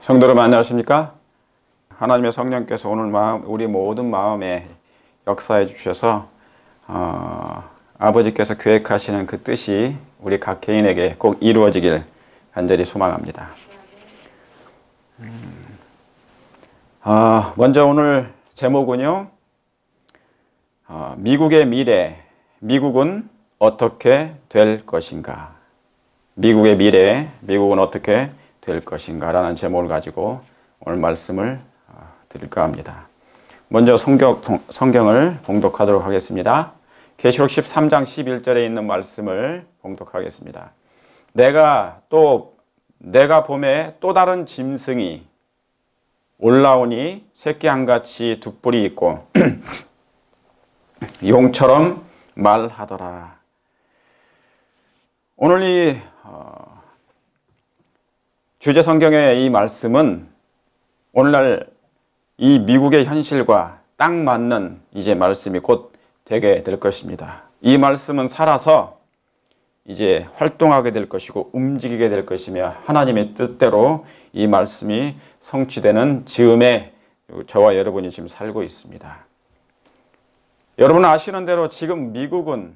성도 여러분 안녕하십니까? 하나님의 성령께서 오늘 우리 모든 마음에 역사해 주셔서 아버지께서 계획하시는 그 뜻이 우리 각 개인에게 꼭 이루어지길 간절히 소망합니다. 먼저 오늘 제목은요, 미국의 미래, 미국은 어떻게 될 것인가? 미국의 미래, 미국은 어떻게 될 것인가? 라는 제목을 가지고 오늘 말씀을 드릴까 합니다. 먼저 성경을 봉독하도록 하겠습니다. 계시록 13장 11절에 있는 말씀을 봉독하겠습니다. 내가 봄에 또 다른 짐승이 올라오니 새끼 한같이 두 뿔이 있고 용처럼 말하더라. 오늘 이 주제 성경의 이 말씀은 오늘날 이 미국의 현실과 딱 맞는 이제 말씀이 곧 되게 될 것입니다. 이 말씀은 살아서 이제 활동하게 될 것이고 움직이게 될 것이며 하나님의 뜻대로 이 말씀이 성취되는 즈음에 저와 여러분이 지금 살고 있습니다. 여러분은 아시는 대로 지금 미국은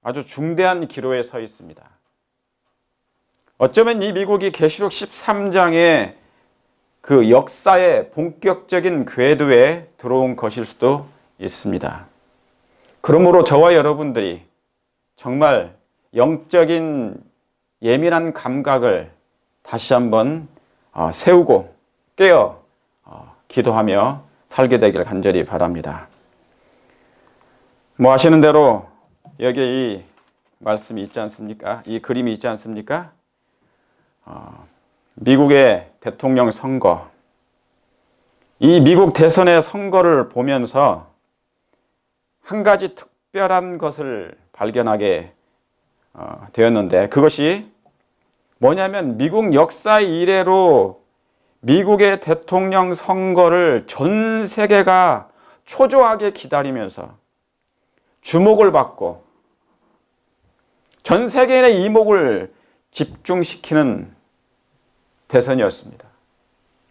아주 중대한 기로에 서 있습니다. 어쩌면 이 미국이 계시록 13장의 그 역사의 본격적인 궤도에 들어온 것일 수도 있습니다. 그러므로 저와 여러분들이 정말 영적인 예민한 감각을 다시 한번 세우고 깨어 기도하며 살게 되길 간절히 바랍니다. 아시는 대로 여기에 이 말씀이 있지 않습니까? 이 그림이 있지 않습니까? 미국의 대통령 선거, 이 미국 대선의 선거를 보면서 한 가지 특별한 것을 발견하게 되었는데, 그것이 뭐냐면 미국 역사 이래로 미국의 대통령 선거를 전 세계가 초조하게 기다리면서 주목을 받고 전 세계인의 이목을 집중시키는 대선이었습니다.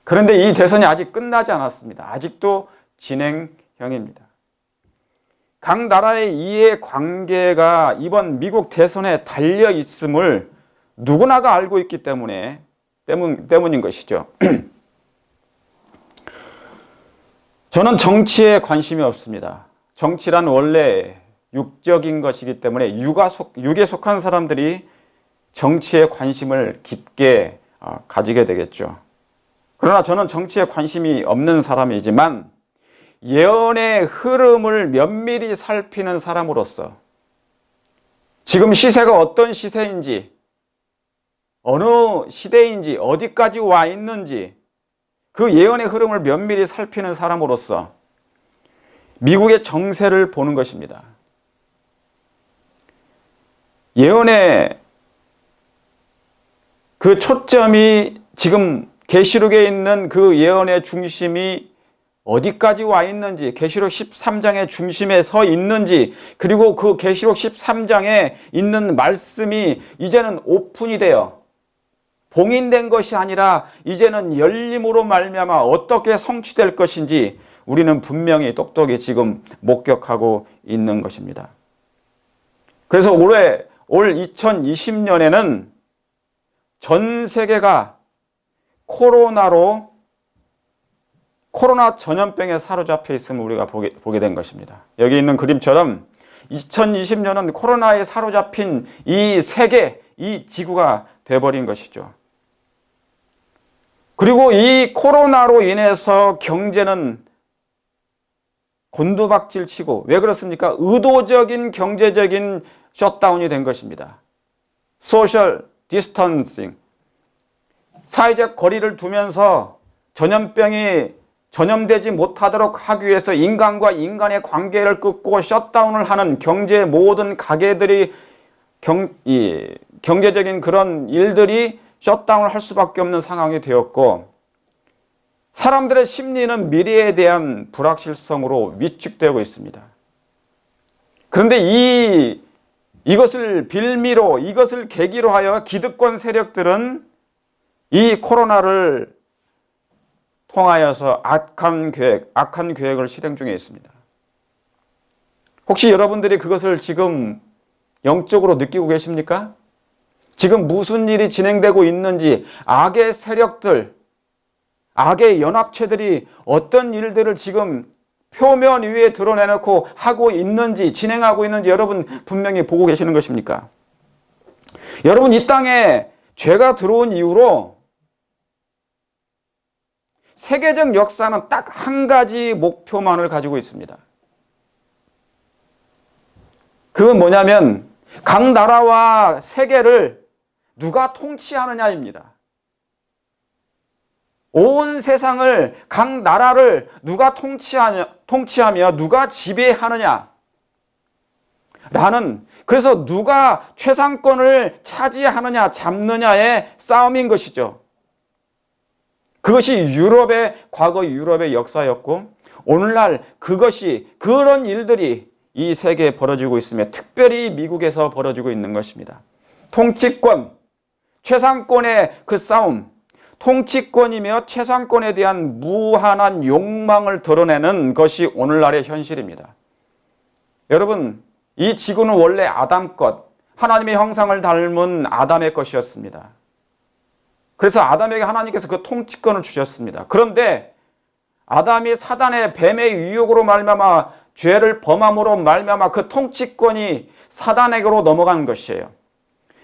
그런데 이 대선이 아직 끝나지 않았습니다. 아직도 진행형입니다. 각 나라의 이해관계가 이번 미국 대선에 달려 있음을 누구나가 알고 있기 때문인 것이죠. 저는 정치에 관심이 없습니다. 정치란 원래 육적인 것이기 때문에 육에 속한 사람들이 정치에 관심을 깊게 가지게 되겠죠. 그러나 저는 정치에 관심이 없는 사람이지만 예언의 흐름을 면밀히 살피는 사람으로서 지금 시세가 어떤 시세인지, 어느 시대인지, 어디까지 와 있는지 그 예언의 흐름을 면밀히 살피는 사람으로서 미국의 정세를 보는 것입니다. 예언의 그 초점이 지금 계시록에 있는 그 예언의 중심이 어디까지 와 있는지, 계시록 13장의 중심에 서 있는지, 그리고 그 계시록 13장에 있는 말씀이 이제는 오픈이 되어 봉인된 것이 아니라 이제는 열림으로 말미암아 어떻게 성취될 것인지 우리는 분명히 똑똑히 지금 목격하고 있는 것입니다. 그래서 올 2020년에는 전 세계가 코로나 전염병에 사로잡혀 있음을 우리가 보게 된 것입니다. 여기 있는 그림처럼 2020년은 코로나에 사로잡힌 이 세계, 이 지구가 돼버린 것이죠. 그리고 이 코로나로 인해서 경제는 곤두박질 치고, 왜 그렇습니까? 의도적인 경제적인 셧다운이 된 것입니다. 소셜 디스턴싱, 사회적 거리를 두면서 전염병이 전염되지 못하도록 하기 위해서 인간과 인간의 관계를 끊고 셧다운을 하는 경제의 모든 가게들이 경제적인 그런 일들이 셧다운을 할 수밖에 없는 상황이 되었고, 사람들의 심리는 미래에 대한 불확실성으로 위축되고 있습니다. 그런데 이것을 빌미로, 이것을 계기로 하여 기득권 세력들은 이 코로나를 통하여서 악한 계획을 실행 중에 있습니다. 혹시 여러분들이 그것을 지금 영적으로 느끼고 계십니까? 지금 무슨 일이 진행되고 있는지, 악의 세력들, 악의 연합체들이 어떤 일들을 지금 표면 위에 드러내놓고 하고 있는지, 진행하고 있는지 여러분 분명히 보고 계시는 것입니까? 여러분, 이 땅에 죄가 들어온 이후로 세계적 역사는 딱 한 가지 목표만을 가지고 있습니다. 그건 뭐냐면 각 나라와 세계를 누가 통치하느냐입니다. 온 세상을, 각 나라를 누가 통치하며 누가 지배하느냐 라는, 그래서 누가 최상권을 차지하느냐 잡느냐의 싸움인 것이죠. 그것이 과거 유럽의 역사였고, 오늘날 그런 일들이 이 세계에 벌어지고 있으며 특별히 미국에서 벌어지고 있는 것입니다. 통치권, 최상권의 그 싸움, 통치권이며 최상권에 대한 무한한 욕망을 드러내는 것이 오늘날의 현실입니다. 여러분, 이 지구는 원래 아담 것, 하나님의 형상을 닮은 아담의 것이었습니다. 그래서 아담에게 하나님께서 그 통치권을 주셨습니다. 그런데 아담이 사단의 뱀의 유혹으로 말미암아 죄를 범함으로 말미암아 그 통치권이 사단에게로 넘어간 것이에요.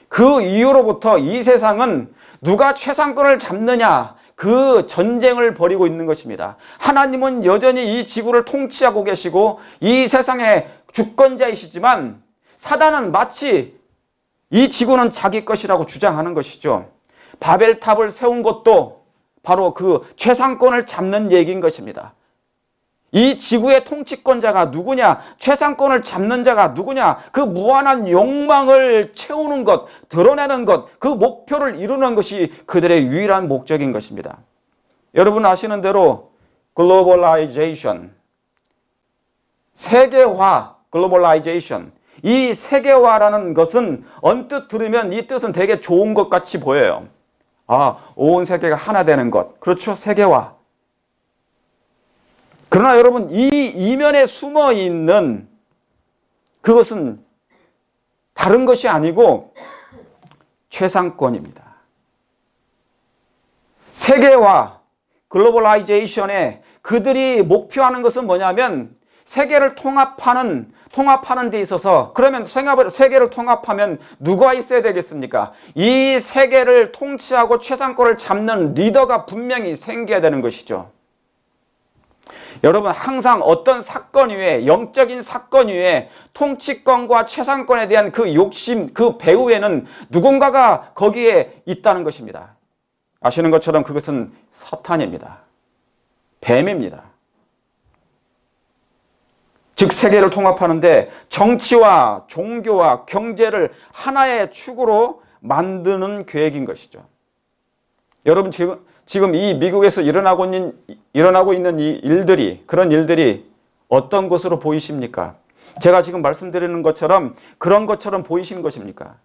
그 이후로부터 이 세상은 누가 최상권을 잡느냐, 그 전쟁을 벌이고 있는 것입니다. 하나님은 여전히 이 지구를 통치하고 계시고 이 세상의 주권자이시지만 사단은 마치 이 지구는 자기 것이라고 주장하는 것이죠. 바벨탑을 세운 것도 바로 그 최상권을 잡는 얘기인 것입니다. 이 지구의 통치권자가 누구냐? 최상권을 잡는 자가 누구냐? 그 무한한 욕망을 채우는 것, 드러내는 것, 그 목표를 이루는 것이 그들의 유일한 목적인 것입니다. 여러분 아시는 대로 글로벌라이제이션, 세계화, 글로벌라이제이션, 이 세계화라는 것은 언뜻 들으면 이 뜻은 되게 좋은 것 같이 보여요. 온 세계가 하나 되는 것. 그렇죠, 세계화. 그러나 여러분, 이 이면에 숨어 있는 그것은 다른 것이 아니고 최상권입니다. 세계화, 글로벌라이제이션에 그들이 목표하는 것은 뭐냐면 세계를 통합하는 데 있어서, 그러면 세계를 통합하면 누가 있어야 되겠습니까? 이 세계를 통치하고 최상권을 잡는 리더가 분명히 생겨야 되는 것이죠. 여러분, 항상 어떤 사건 위에, 영적인 사건 위에 통치권과 최상권에 대한 그 욕심, 그 배후에는 누군가가 거기에 있다는 것입니다. 아시는 것처럼 그것은 사탄입니다. 뱀입니다. 즉 세계를 통합하는데 정치와 종교와 경제를 하나의 축으로 만드는 계획인 것이죠. 여러분, 지금 이 미국에서 일어나고 있는 이 일들이, 그런 일들이 어떤 것으로 보이십니까? 제가 지금 말씀드리는 것처럼 그런 것처럼 보이시는 것입니까?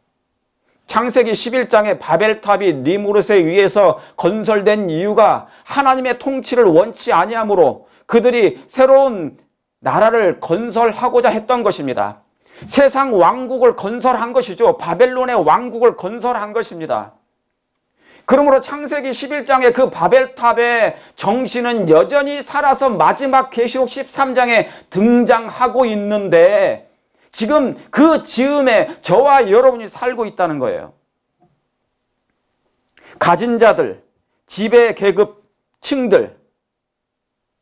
창세기 11장에 바벨탑이 니무롯에 의해서 건설된 이유가 하나님의 통치를 원치 아니하므로 그들이 새로운 나라를 건설하고자 했던 것입니다. 세상 왕국을 건설한 것이죠. 바벨론의 왕국을 건설한 것입니다. 그러므로 창세기 11장의 그 바벨탑의 정신은 여전히 살아서 마지막 계시록 13장에 등장하고 있는데 지금 그 즈음에 저와 여러분이 살고 있다는 거예요. 가진 자들, 지배 계급층들,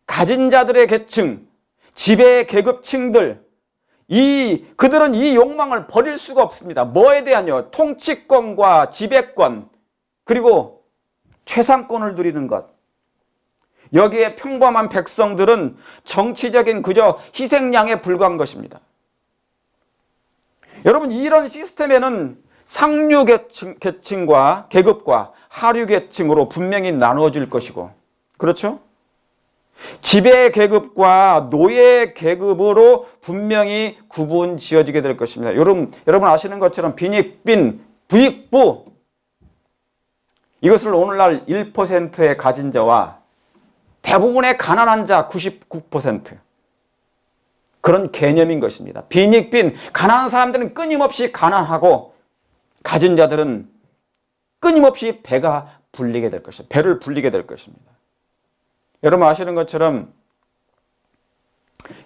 가진 자들의 계층, 지배 계급층들, 그들은 이 욕망을 버릴 수가 없습니다. 뭐에 대한요? 통치권과 지배권, 그리고 최상권을 누리는 것. 여기에 평범한 백성들은 정치적인 그저 희생양에 불과한 것입니다. 여러분, 이런 시스템에는 상류 계층과 계급과 하류 계층으로 분명히 나누어질 것이고, 그렇죠? 지배 계급과 노예 계급으로 분명히 구분 지어지게 될 것입니다. 여러분 아시는 것처럼 빈익빈, 부익부, 이것을 오늘날 1%의 가진 자와 대부분의 가난한 자 99% 그런 개념인 것입니다. 빈익빈 가난한 사람들은 끊임없이 가난하고 가진 자들은 끊임없이 배가 불리게 될 것입니다. 배를 불리게 될 것입니다. 여러분 아시는 것처럼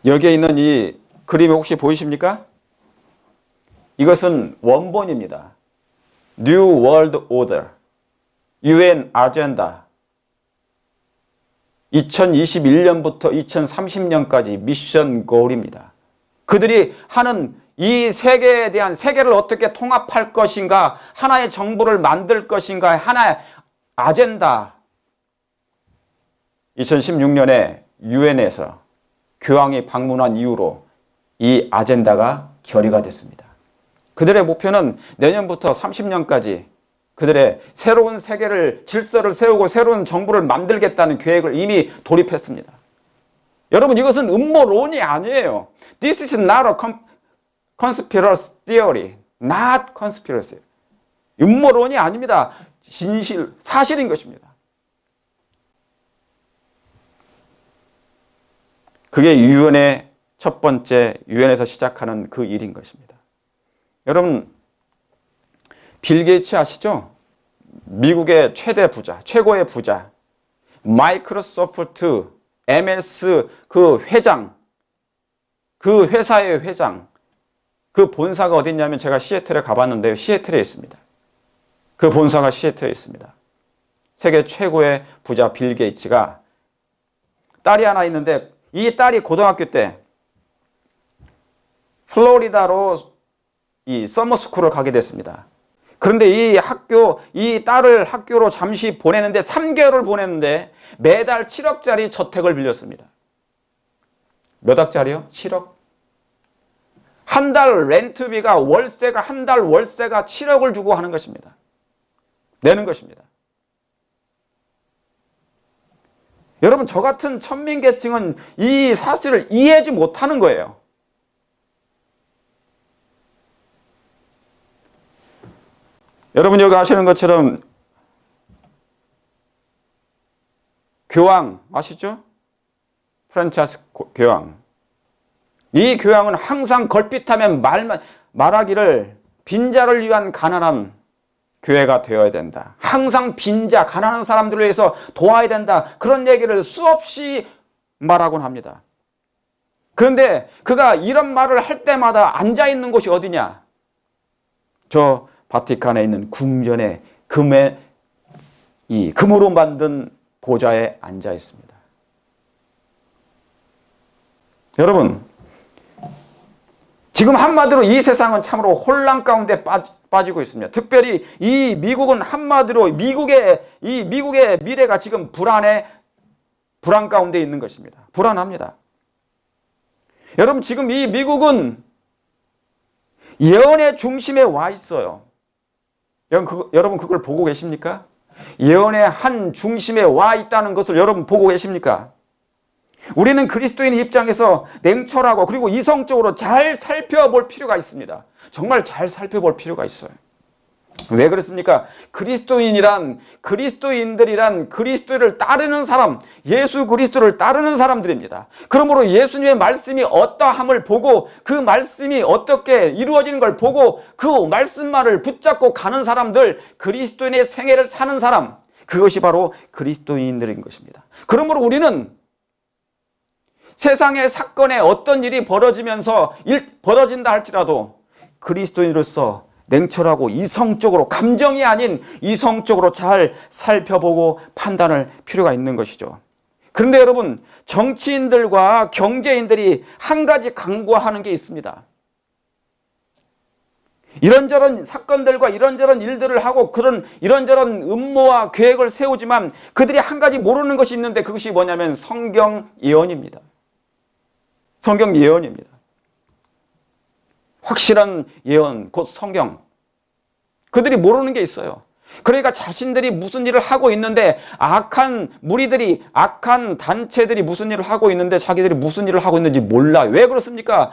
여기에 있는 이 그림이 혹시 보이십니까? 이것은 원본입니다. New World Order, UN 아젠다 2021년부터 2030년까지 미션 고울입니다. 그들이 하는 이 세계에 대한 세계를 어떻게 통합할 것인가, 하나의 정부를 만들 것인가, 하나의 아젠다. 2016년에 UN에서 교황이 방문한 이후로 이 아젠다가 결의가 됐습니다. 그들의 목표는 내년부터 30년까지 그들의 새로운 세계를 질서를 세우고 새로운 정부를 만들겠다는 계획을 이미 돌입했습니다. 여러분 이것은 음모론이 아니에요. This is not a conspiracy theory. Not conspiracy. 음모론이 아닙니다. 진실, 사실인 것입니다. 그게 유엔의 첫 번째, 유엔에서 시작하는 그 일인 것입니다. 여러분 빌 게이츠 아시죠? 미국의 최대 부자, 최고의 부자, 마이크로소프트, MS 그 회장, 그 회사의 회장, 그 본사가 어디 있냐면 제가 시애틀에 가봤는데요. 시애틀에 있습니다. 그 본사가 시애틀에 있습니다. 세계 최고의 부자 빌 게이츠가 딸이 하나 있는데 이 딸이 고등학교 때 플로리다로 이 서머스쿨을 가게 됐습니다. 그런데 이 딸을 학교로 잠시 보내는데 3개월을 보냈는데 매달 7억짜리 저택을 빌렸습니다. 몇 억짜리요? 7억? 한 달 렌트비가 한 달 월세가 7억을 주고 하는 것입니다. 내는 것입니다. 여러분 저 같은 천민계층은 이 사실을 이해하지 못하는 거예요. 여러분 여기 아시는 것처럼 교황 아시죠? 프란치스코 교황. 이 교황은 항상 걸핏하면 말하기를 빈자를 위한 가난한 교회가 되어야 된다. 항상 빈자, 가난한 사람들을 위해서 도와야 된다. 그런 얘기를 수없이 말하곤 합니다. 그런데 그가 이런 말을 할 때마다 앉아있는 곳이 어디냐? 저 바티칸에 있는 궁전의 금으로 만든 보좌에 앉아 있습니다. 여러분, 지금 한마디로 이 세상은 참으로 혼란 가운데 빠지고 있습니다. 특별히 이 미국은 한마디로 미국의 미래가 지금 불안 가운데 있는 것입니다. 불안합니다. 여러분, 지금 이 미국은 예언의 중심에 와 있어요. 여러분 그걸 보고 계십니까? 예언의 한 중심에 와 있다는 것을 여러분 보고 계십니까? 우리는 그리스도인의 입장에서 냉철하고 그리고 이성적으로 잘 살펴볼 필요가 있습니다. 정말 잘 살펴볼 필요가 있어요. 왜 그렇습니까? 그리스도인들이란 그리스도를 따르는 사람, 예수 그리스도를 따르는 사람들입니다. 그러므로 예수님의 말씀이 어떠함을 보고 그 말씀이 어떻게 이루어지는 걸 보고 그 말씀만을 붙잡고 가는 사람들, 그리스도인의 생애를 사는 사람, 그것이 바로 그리스도인들인 것입니다. 그러므로 우리는 세상의 사건에 어떤 일이 벌어진다 할지라도 그리스도인으로서 냉철하고 이성적으로, 감정이 아닌 이성적으로 잘 살펴보고 판단할 필요가 있는 것이죠. 그런데 여러분, 정치인들과 경제인들이 한 가지 강구하는 게 있습니다. 이런저런 사건들과 이런저런 일들을 하고 이런저런 음모와 계획을 세우지만 그들이 한 가지 모르는 것이 있는데 그것이 뭐냐면 성경 예언입니다. 성경 예언입니다. 확실한 예언, 곧 성경. 그들이 모르는 게 있어요. 그러니까 자신들이 무슨 일을 하고 있는데 악한 무리들이, 악한 단체들이 무슨 일을 하고 있는데 자기들이 무슨 일을 하고 있는지 몰라요. 왜 그렇습니까?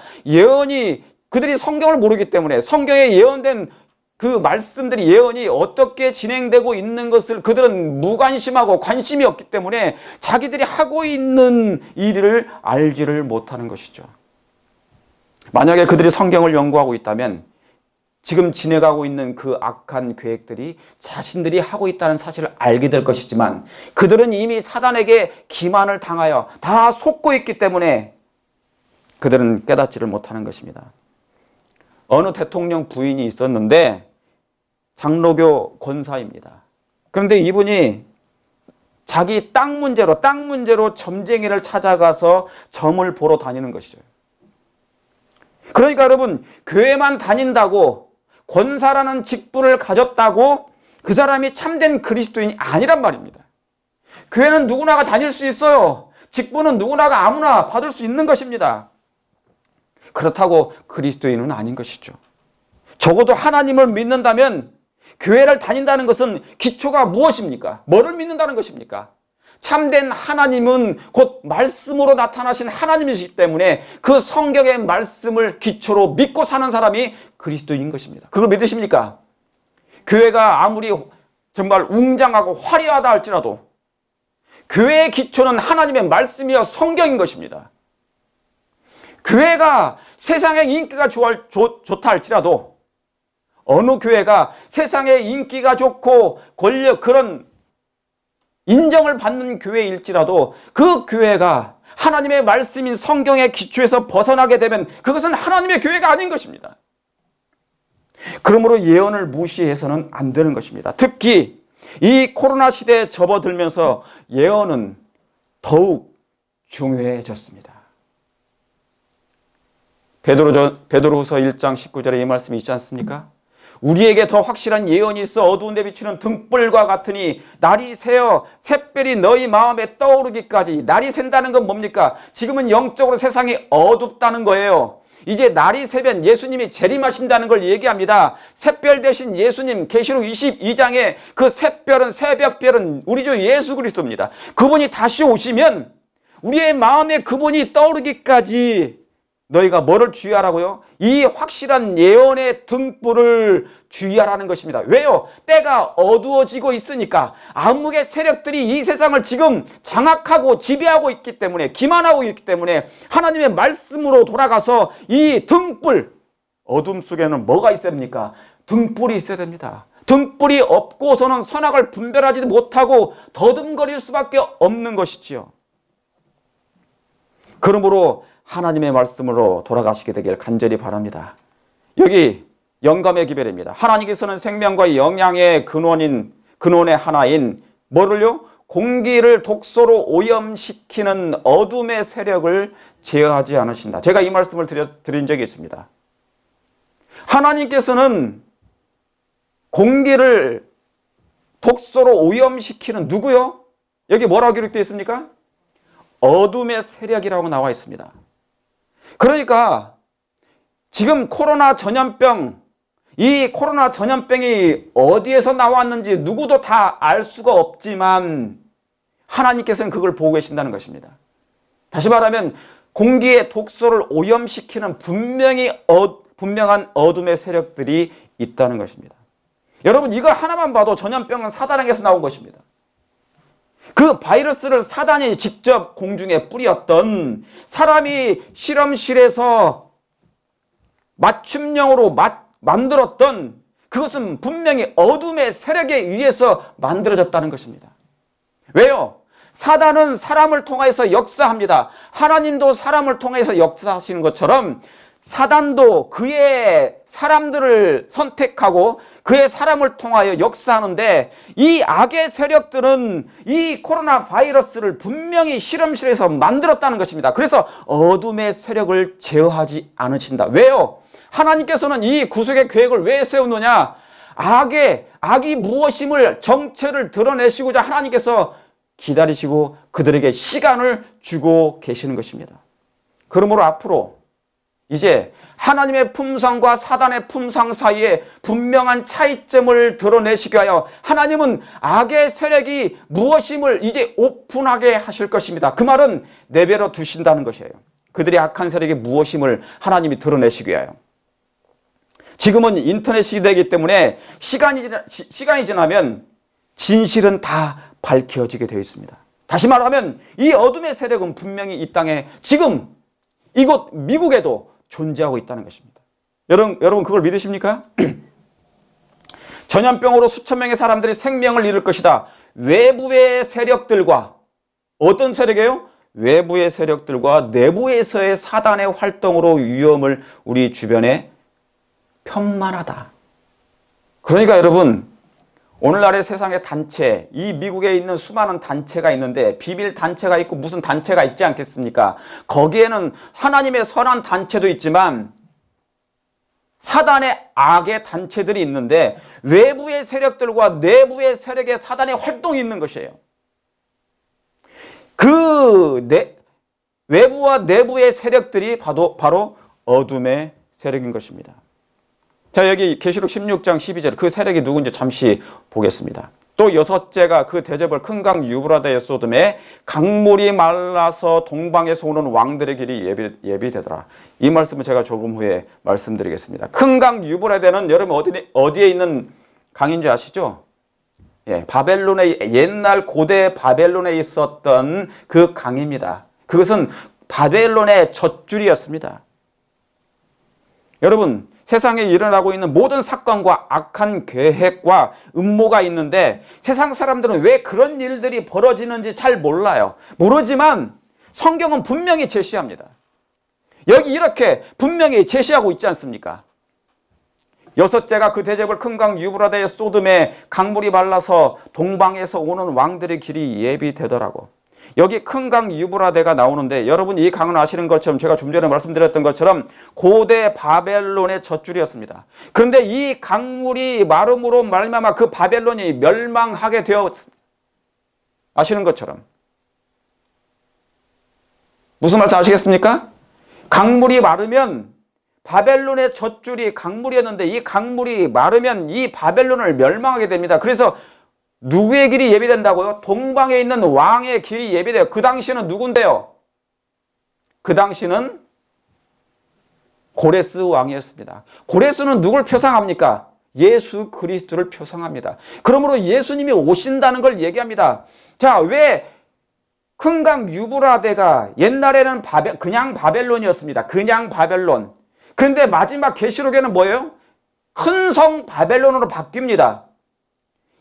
그들이 성경을 모르기 때문에, 성경에 예언된 그 말씀들이 예언이 어떻게 진행되고 있는 것을 그들은 무관심하고 관심이 없기 때문에 자기들이 하고 있는 일을 알지를 못하는 것이죠. 만약에 그들이 성경을 연구하고 있다면 지금 지내가고 있는 그 악한 계획들이 자신들이 하고 있다는 사실을 알게 될 것이지만 그들은 이미 사단에게 기만을 당하여 다 속고 있기 때문에 그들은 깨닫지를 못하는 것입니다. 어느 대통령 부인이 있었는데 장로교 권사입니다. 그런데 이분이 자기 땅 문제로 점쟁이를 찾아가서 점을 보러 다니는 것이죠. 그러니까 여러분, 교회만 다닌다고 권사라는 직분을 가졌다고 그 사람이 참된 그리스도인이 아니란 말입니다. 교회는 누구나가 다닐 수 있어요. 직분은 누구나가 아무나 받을 수 있는 것입니다. 그렇다고 그리스도인은 아닌 것이죠. 적어도 하나님을 믿는다면 교회를 다닌다는 것은 기초가 무엇입니까? 뭐를 믿는다는 것입니까? 참된 하나님은 곧 말씀으로 나타나신 하나님이시기 때문에 그 성경의 말씀을 기초로 믿고 사는 사람이 그리스도인인 것입니다. 그걸 믿으십니까? 교회가 아무리 정말 웅장하고 화려하다 할지라도 교회의 기초는 하나님의 말씀이여 성경인 것입니다. 교회가 세상의 인기가 좋다 할지라도 어느 교회가 세상의 인기가 좋고 권력 그런 인정을 받는 교회일지라도 그 교회가 하나님의 말씀인 성경의 기초에서 벗어나게 되면 그것은 하나님의 교회가 아닌 것입니다. 그러므로 예언을 무시해서는 안 되는 것입니다. 특히 이 코로나 시대에 접어들면서 예언은 더욱 중요해졌습니다. 베드로후서 1장 19절에 이 말씀이 있지 않습니까? 우리에게 더 확실한 예언이 있어 어두운 데 비추는 등불과 같으니 날이 새어 샛별이 너희 마음에 떠오르기까지. 날이 샌다는 건 뭡니까? 지금은 영적으로 세상이 어둡다는 거예요. 이제 날이 새면 예수님이 재림하신다는 걸 얘기합니다. 샛별 대신 예수님, 계시록 22장에 그 샛별은 새벽별은 우리 주 예수 그리스도입니다. 그분이 다시 오시면 우리의 마음에 그분이 떠오르기까지 너희가 뭐를 주의하라고요? 이 확실한 예언의 등불을 주의하라는 것입니다. 왜요? 때가 어두워지고 있으니까 암흑의 세력들이 이 세상을 지금 장악하고 지배하고 있기 때문에 기만하고 있기 때문에 하나님의 말씀으로 돌아가서 이 등불, 어둠 속에는 뭐가 있어야 됩니까? 등불이 있어야 됩니다. 등불이 없고서는 선악을 분별하지 못하고 더듬거릴 수밖에 없는 것이지요. 그러므로 하나님의 말씀으로 돌아가시게 되길 간절히 바랍니다. 여기 영감의 기별입니다. 하나님께서는 생명과 영양의 근원의 하나인 뭐를요? 공기를 독소로 오염시키는 어둠의 세력을 제어하지 않으신다. 제가 이 말씀을 드린 적이 있습니다. 하나님께서는 공기를 독소로 오염시키는 누구요? 여기 뭐라고 기록되어 있습니까? 어둠의 세력이라고 나와 있습니다. 그러니까 지금 코로나 전염병, 이 코로나 전염병이 어디에서 나왔는지 누구도 다 알 수가 없지만 하나님께서는 그걸 보고 계신다는 것입니다. 다시 말하면 공기의 독소를 오염시키는 분명한 어둠의 세력들이 있다는 것입니다. 여러분, 이거 하나만 봐도 전염병은 사단에게서 나온 것입니다. 그 바이러스를 사단이 직접 공중에 뿌렸던, 사람이 실험실에서 맞춤형으로 만들었던, 그것은 분명히 어둠의 세력에 의해서 만들어졌다는 것입니다. 왜요? 사단은 사람을 통해서 역사합니다. 하나님도 사람을 통해서 역사하시는 것처럼 사단도 그의 사람들을 선택하고 그의 사람을 통하여 역사하는데, 이 악의 세력들은 이 코로나 바이러스를 분명히 실험실에서 만들었다는 것입니다. 그래서 어둠의 세력을 제어하지 않으신다. 왜요? 하나님께서는 이 구속의 계획을 왜 세우느냐? 악이 무엇임을, 정체를 드러내시고자 하나님께서 기다리시고 그들에게 시간을 주고 계시는 것입니다. 그러므로 앞으로 이제 하나님의 품성과 사단의 품성 사이에 분명한 차이점을 드러내시기 위하여 하나님은 악의 세력이 무엇임을 이제 오픈하게 하실 것입니다. 그 말은 내버려 두신다는 것이에요. 그들이 악한 세력이 무엇임을 하나님이 드러내시기 위하여. 지금은 인터넷 시대이기 때문에 시간이 지나면 진실은 다 밝혀지게 되어 있습니다. 다시 말하면 이 어둠의 세력은 분명히 이 땅에 지금 이곳 미국에도 존재하고 있다는 것입니다. 여러분 그걸 믿으십니까? 전염병으로 수천 명의 사람들이 생명을 잃을 것이다. 외부의 세력들과 어떤 세력이에요? 외부의 세력들과 내부에서의 사단의 활동으로 위험을 우리 주변에 편만하다. 그러니까 여러분, 오늘날의 세상의 단체, 이 미국에 있는 수많은 단체가 있는데 비밀 단체가 있고 무슨 단체가 있지 않겠습니까? 거기에는 하나님의 선한 단체도 있지만 사단의 악의 단체들이 있는데 외부의 세력들과 내부의 세력의 사단의 활동이 있는 것이에요. 외부와 내부의 세력들이 바로 어둠의 세력인 것입니다. 자, 여기 계시록 16장 12절 그 세력이 누군지 잠시 보겠습니다. 또 여섯째가 그 대접을 큰 강 유브라데에 쏟음에 강물이 말라서 동방에서 오는 왕들의 길이 예비되더라. 이 말씀은 제가 조금 후에 말씀드리겠습니다. 큰 강 유브라데는 여러분 어디에 있는 강인 줄 아시죠? 예, 바벨론의 옛날 고대 바벨론에 있었던 그 강입니다. 그것은 바벨론의 젖줄이었습니다. 여러분, 세상에 일어나고 있는 모든 사건과 악한 계획과 음모가 있는데 세상 사람들은 왜 그런 일들이 벌어지는지 잘 몰라요. 모르지만 성경은 분명히 제시합니다. 여기 이렇게 분명히 제시하고 있지 않습니까? 여섯째가 그 대접을 큰 강 유브라데에 쏟음에 강물이 말라서 동방에서 오는 왕들의 길이 예비되더라고. 여기 큰 강 유브라데가 나오는데 여러분 이 강은 아시는 것처럼 제가 좀 전에 말씀드렸던 것처럼 고대 바벨론의 젖줄이었습니다. 그런데 이 강물이 마름으로 말미암아 그 바벨론이 멸망하게 되었습니다. 아시는 것처럼. 무슨 말씀 아시겠습니까? 강물이 마르면 바벨론의 젖줄이 강물이었는데 이 강물이 마르면 이 바벨론을 멸망하게 됩니다. 그래서 누구의 길이 예비된다고요? 동방에 있는 왕의 길이 예비돼요. 그 당시는 누군데요? 그 당시는 고레스 왕이었습니다. 고레스는 누굴 표상합니까? 예수 그리스도를 표상합니다. 그러므로 예수님이 오신다는 걸 얘기합니다. 자, 왜 큰 강 유브라데가 옛날에는 그냥 바벨론이었습니다. 그냥 바벨론. 그런데 마지막 계시록에는 뭐예요? 큰 성 바벨론으로 바뀝니다.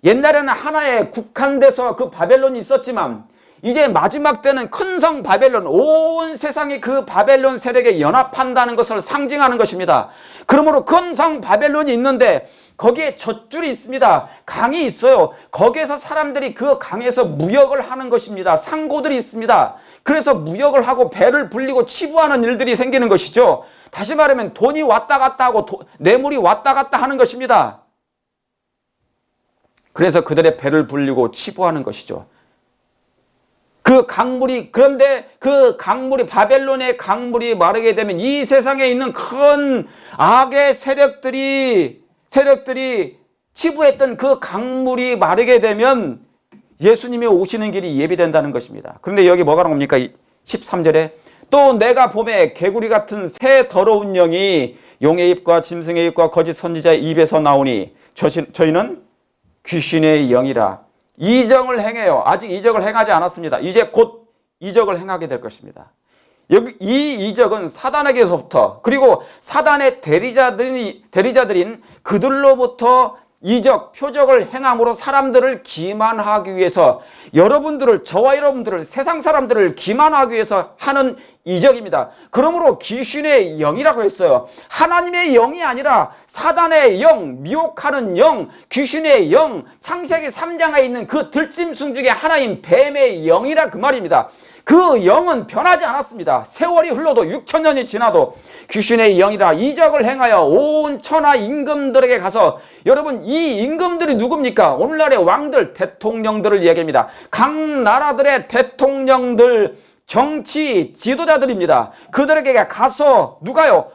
옛날에는 하나에 국한돼서 그 바벨론이 있었지만 이제 마지막 때는 큰 성 바벨론, 온 세상이 그 바벨론 세력에 연합한다는 것을 상징하는 것입니다. 그러므로 큰 성 바벨론이 있는데 거기에 젖줄이 있습니다. 강이 있어요. 거기에서 사람들이 그 강에서 무역을 하는 것입니다. 상고들이 있습니다. 그래서 무역을 하고 배를 불리고 치부하는 일들이 생기는 것이죠. 다시 말하면 돈이 왔다 갔다 하고 뇌물이 왔다 갔다 하는 것입니다. 그래서 그들의 배를 불리고 치부하는 것이죠. 그런데 그 강물이, 바벨론의 강물이 마르게 되면 이 세상에 있는 큰 악의 세력들이 치부했던 그 강물이 마르게 되면 예수님이 오시는 길이 예비된다는 것입니다. 그런데 여기 뭐가 나옵니까? 13절에 또 내가 봄에 개구리 같은 새 더러운 영이 용의 입과 짐승의 입과 거짓 선지자의 입에서 나오니 저희는 귀신의 영이라 이적을 행해요. 아직 이적을 행하지 않았습니다. 이제 곧 이적을 행하게 될 것입니다. 여기 이 이적은 사단에게서부터 그리고 사단의 대리자들인 그들로부터 이적, 표적을 행함으로 사람들을 기만하기 위해서 저와 여러분들을 세상 사람들을 기만하기 위해서 하는 이적입니다. 그러므로 귀신의 영이라고 했어요. 하나님의 영이 아니라 사단의 영, 미혹하는 영, 귀신의 영, 창세기 3장에 있는 그 들짐승 중에 하나인 뱀의 영이라 그 말입니다. 그 영은 변하지 않았습니다. 세월이 흘러도 6,000년이 지나도 귀신의 영이라 이적을 행하여 온 천하 임금들에게 가서 여러분 이 임금들이 누굽니까? 오늘날의 왕들, 대통령들을 얘기합니다. 각 나라들의 대통령들, 정치 지도자들입니다. 그들에게 가서 누가요?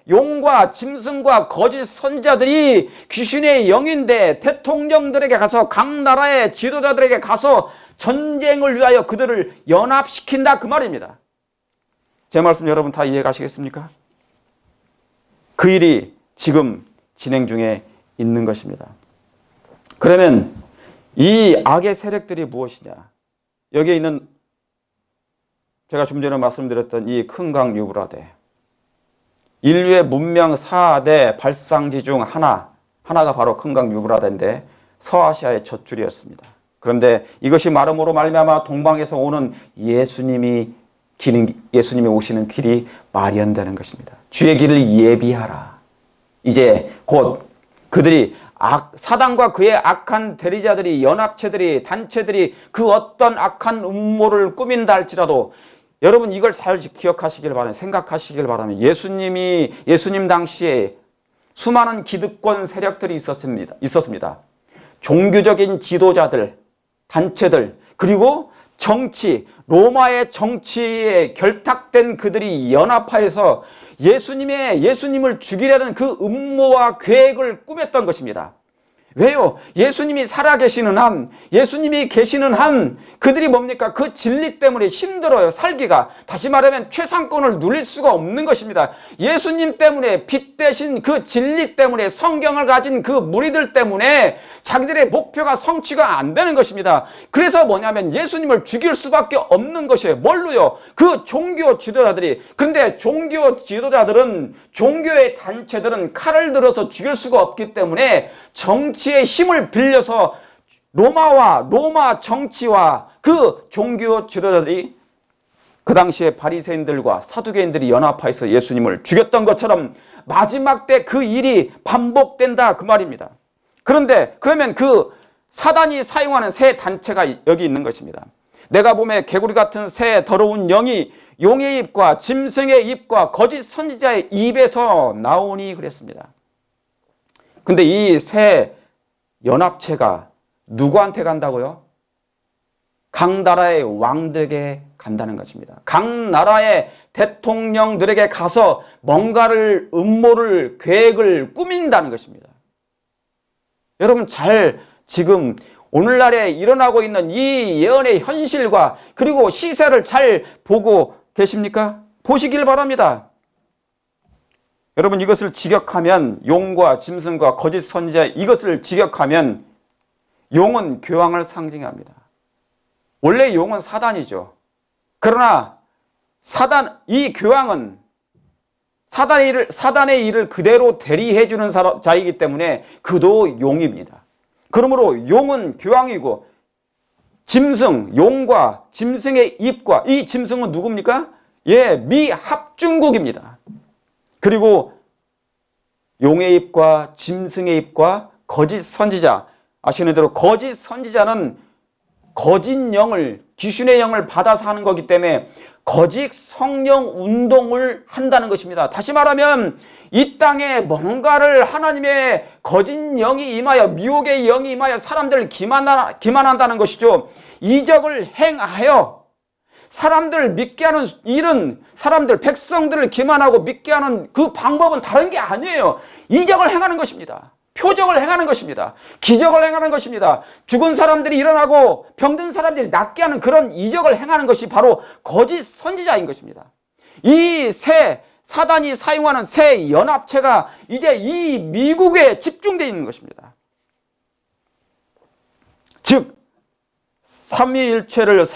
용과 짐승과 거짓 선지자들이 귀신의 영인데 대통령들에게 가서 각 나라의 지도자들에게 가서 전쟁을 위하여 그들을 연합시킨다 그 말입니다. 제 말씀 여러분 다 이해 가시겠습니까? 그 일이 지금 진행 중에 있는 것입니다. 그러면 이 악의 세력들이 무엇이냐? 여기에 있는 제가 좀 전에 말씀드렸던 이 큰 강 유브라데, 인류의 문명 4대 발상지 중 하나가 바로 큰 강 유브라데인데 서아시아의 젖줄이었습니다. 그런데 이것이 마름으로 말미암아 동방에서 오는 예수님이 오시는 길이 마련되는 것입니다. 주의 길을 예비하라. 이제 곧 그들이 사단과 그의 악한 대리자들이, 연합체들이, 단체들이 그 어떤 악한 음모를 꾸민다 할지라도 여러분 이걸 잘 기억하시길 바랍니다. 생각하시길 바랍니다. 예수님 당시에 수많은 기득권 세력들이 있었습니다. 종교적인 지도자들, 단체들, 그리고 정치, 로마의 정치에 결탁된 그들이 연합하여서 예수님을 죽이려는 그 음모와 계획을 꾸몄던 것입니다. 왜요? 예수님이 살아계시는 한, 예수님이 계시는 한 그들이 뭡니까? 그 진리 때문에 힘들어요. 살기가. 다시 말하면 최상권을 누릴 수가 없는 것입니다. 예수님 때문에, 빛 대신 그 진리 때문에, 성경을 가진 그 무리들 때문에 자기들의 목표가 성취가 안 되는 것입니다. 그래서 뭐냐면 예수님을 죽일 수밖에 없는 것이에요. 뭘로요? 그 종교 지도자들이. 그런데 종교 지도자들은, 종교의 단체들은 칼을 들어서 죽일 수가 없기 때문에 정치의 힘을 빌려서 로마 정치와 그 종교 지도자들이 그 당시에 바리새인들과 사두개인들이 연합하여서 예수님을 죽였던 것처럼 마지막 때 그 일이 반복된다 그 말입니다. 그런데 그러면 그 사단이 사용하는 새 단체가 여기 있는 것입니다. 내가 보면 개구리 같은 새 더러운 영이 용의 입과 짐승의 입과 거짓 선지자의 입에서 나오니 그랬습니다. 근데 이 새 연합체가 누구한테 간다고요? 각 나라의 왕들에게 간다는 것입니다. 각 나라의 대통령들에게 가서 뭔가를, 음모를, 계획을 꾸민다는 것입니다. 여러분 지금 오늘날에 일어나고 있는 이 예언의 현실과 그리고 시세를 잘 보고 계십니까? 보시길 바랍니다. 여러분 이것을 직역하면, 용과 짐승과 거짓 선지자, 이것을 직역하면 용은 교황을 상징합니다. 원래 용은 사단이죠. 그러나 이 교황은 사단의 일을 그대로 대리해주는 자이기 때문에 그도 용입니다. 그러므로 용은 교황이고 용과 짐승의 입과, 이 짐승은 누굽니까? 미합중국입니다. 그리고 용의 입과 짐승의 입과 거짓 선지자, 아시는 대로 거짓 선지자는 거짓 영을, 귀신의 영을 받아서 하는 거기 때문에 거짓 성령 운동을 한다는 것입니다. 다시 말하면 이 땅에 뭔가를 하나님의 거짓 영이 임하여, 미혹의 영이 임하여 사람들을 기만한다는 것이죠. 이적을 행하여 사람들을 믿게 하는 일은, 백성들을 기만하고 믿게 하는 그 방법은 다른 게 아니에요. 이적을 행하는 것입니다. 표적을 행하는 것입니다. 기적을 행하는 것입니다. 죽은 사람들이 일어나고 병든 사람들이 낫게 하는 그런 이적을 행하는 것이 바로 거짓 선지자인 것입니다. 사단이 사용하는 새 연합체가 이제 이 미국에 집중되어 있는 것입니다. 즉 삼위일체를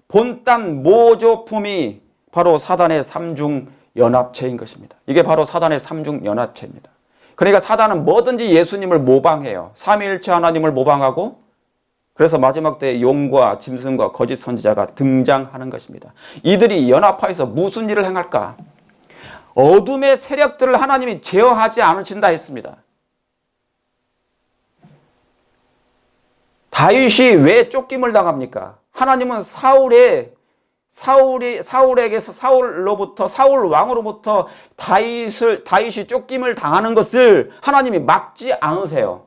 본딴 모조품이 바로 사단의 삼중연합체인 것입니다. 이게 바로 사단의 삼중연합체입니다. 그러니까 사단은 뭐든지 예수님을 모방해요. 삼위일체 하나님을 모방하고, 그래서 마지막 때 용과 짐승과 거짓 선지자가 등장하는 것입니다. 이들이 연합하여서 무슨 일을 행할까? 어둠의 세력들을 하나님이 제어하지 않으신다 했습니다. 다윗이 왜 쫓김을 당합니까? 하나님은 사울 왕으로부터 다윗이 쫓김을 당하는 것을 하나님이 막지 않으세요.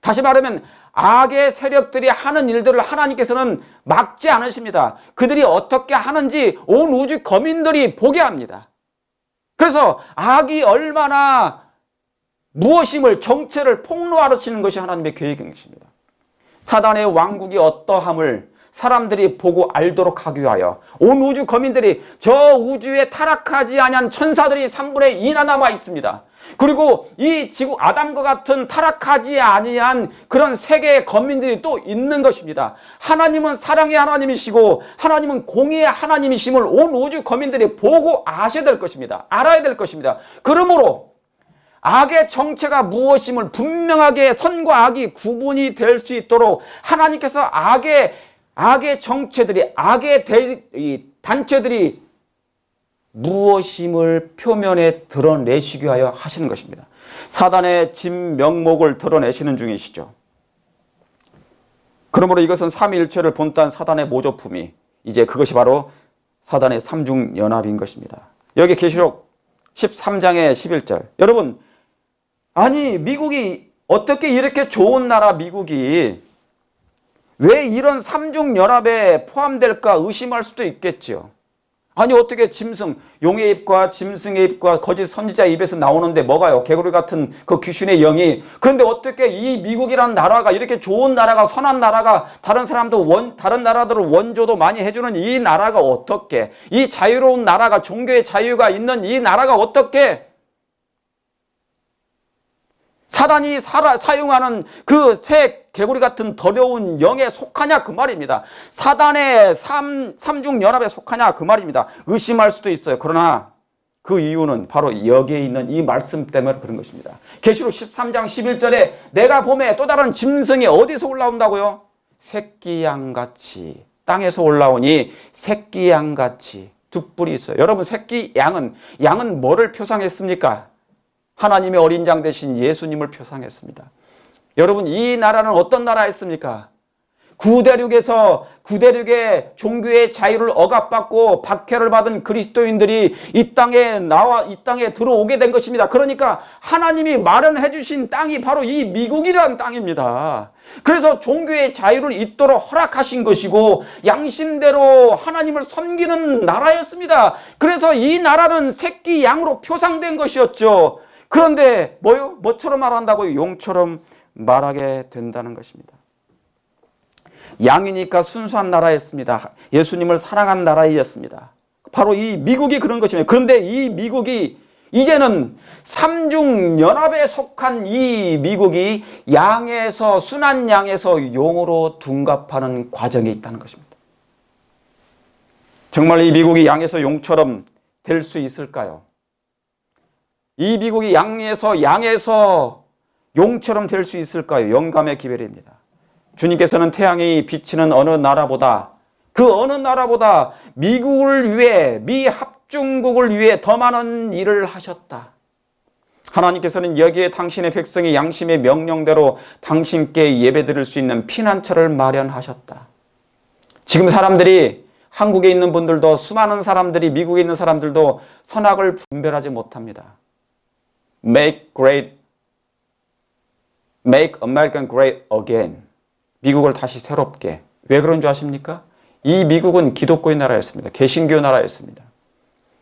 다시 말하면 악의 세력들이 하는 일들을 하나님께서는 막지 않으십니다. 그들이 어떻게 하는지 온 우주 거민들이 보게 합니다. 그래서 악이 얼마나 무엇임을, 정체를 폭로하시는 것이 하나님의 계획인 것입니다. 사단의 왕국이 어떠함을, 사람들이 보고 알도록 하기 위하여 온 우주 거민들이 저 우주에 타락하지 아니한 천사들이 3분의 2나 남아 있습니다. 그리고 이 지구 아담과 같은 타락하지 아니한 그런 세계의 거민들이 또 있는 것입니다. 하나님은 사랑의 하나님이시고 하나님은 공의의 하나님이심을 온 우주 거민들이 보고 아셔야 될 것입니다. 알아야 될 것입니다. 그러므로 악의 정체가 무엇임을 분명하게 선과 악이 구분이 될 수 있도록 하나님께서 악의 정체들이 악의 단체들이 무엇임을 표면에 드러내시기 위하여 하시는 것입니다. 사단의 진명목을 드러내시는 중이시죠. 그러므로 이것은 삼위일체를 본딴 사단의 모조품이 이제 그것이 바로 사단의 삼중연합인 것입니다. 여기 계시록 13장의 11절. 여러분, 아니 미국이 어떻게 이렇게 좋은 나라 미국이 왜 이런 삼중연합에 포함될까 의심할 수도 있겠죠. 아니 어떻게 용의 입과 짐승의 입과 거짓 선지자의 입에서 나오는데 뭐가요? 개구리 같은 그 귀신의 영이. 그런데 어떻게 이 미국이라는 나라가 이렇게 좋은 나라가 선한 나라가 다른 나라들을 원조도 많이 해주는 이 나라가 어떻게 이 자유로운 나라가 종교의 자유가 있는 이 나라가 어떻게 사단이 사용하는 그 새 개구리 같은 더러운 영에 속하냐 그 말입니다. 사단의 삼중연합에 속하냐 그 말입니다. 의심할 수도 있어요. 그러나 그 이유는 바로 여기에 있는 이 말씀 때문에 그런 것입니다. 계시록 13장 11절에 내가 봄에 또 다른 짐승이 어디서 올라온다고요? 새끼양같이 땅에서 올라오니 새끼양같이 두 뿔이 있어요. 여러분 새끼 양은 뭐를 표상했습니까? 하나님의 어린 양 되신 예수님을 표상했습니다. 여러분 이 나라는 어떤 나라였습니까? 구대륙의 종교의 자유를 억압받고 박해를 받은 그리스도인들이 이 땅에 들어오게 된 것입니다. 그러니까 하나님이 마련해 주신 땅이 바로 이 미국이라는 땅입니다. 그래서 종교의 자유를 있도록 허락하신 것이고 양심대로 하나님을 섬기는 나라였습니다. 그래서 이 나라는 새끼 양으로 표상된 것이었죠. 그런데 뭐처럼 말한다고요? 용처럼 말하게 된다는 것입니다. 양이니까 순수한 나라였습니다. 예수님을 사랑한 나라였습니다. 바로 이 미국이 그런 것입니다. 그런데 이 미국이 이제는 삼중연합에 속한 이 미국이 순한 양에서 용으로 둔갑하는 과정에 있다는 것입니다. 정말 이 미국이 양에서 용처럼 될 수 있을까요? 이 미국이 양에서 용처럼 될 수 있을까요? 영감의 기별입니다. 주님께서는 태양이 비치는 어느 나라보다 미국을 위해 미합중국을 위해 더 많은 일을 하셨다. 하나님께서는 여기에 당신의 백성이 양심의 명령대로 당신께 예배드릴 수 있는 피난처를 마련하셨다. 지금 한국에 있는 분들도 수많은 사람들이 미국에 있는 사람들도 선악을 분별하지 못합니다. Make American great again. 미국을 다시 새롭게. 왜 그런 줄 아십니까? 이 미국은 기독교의 나라였습니다. 개신교 나라였습니다.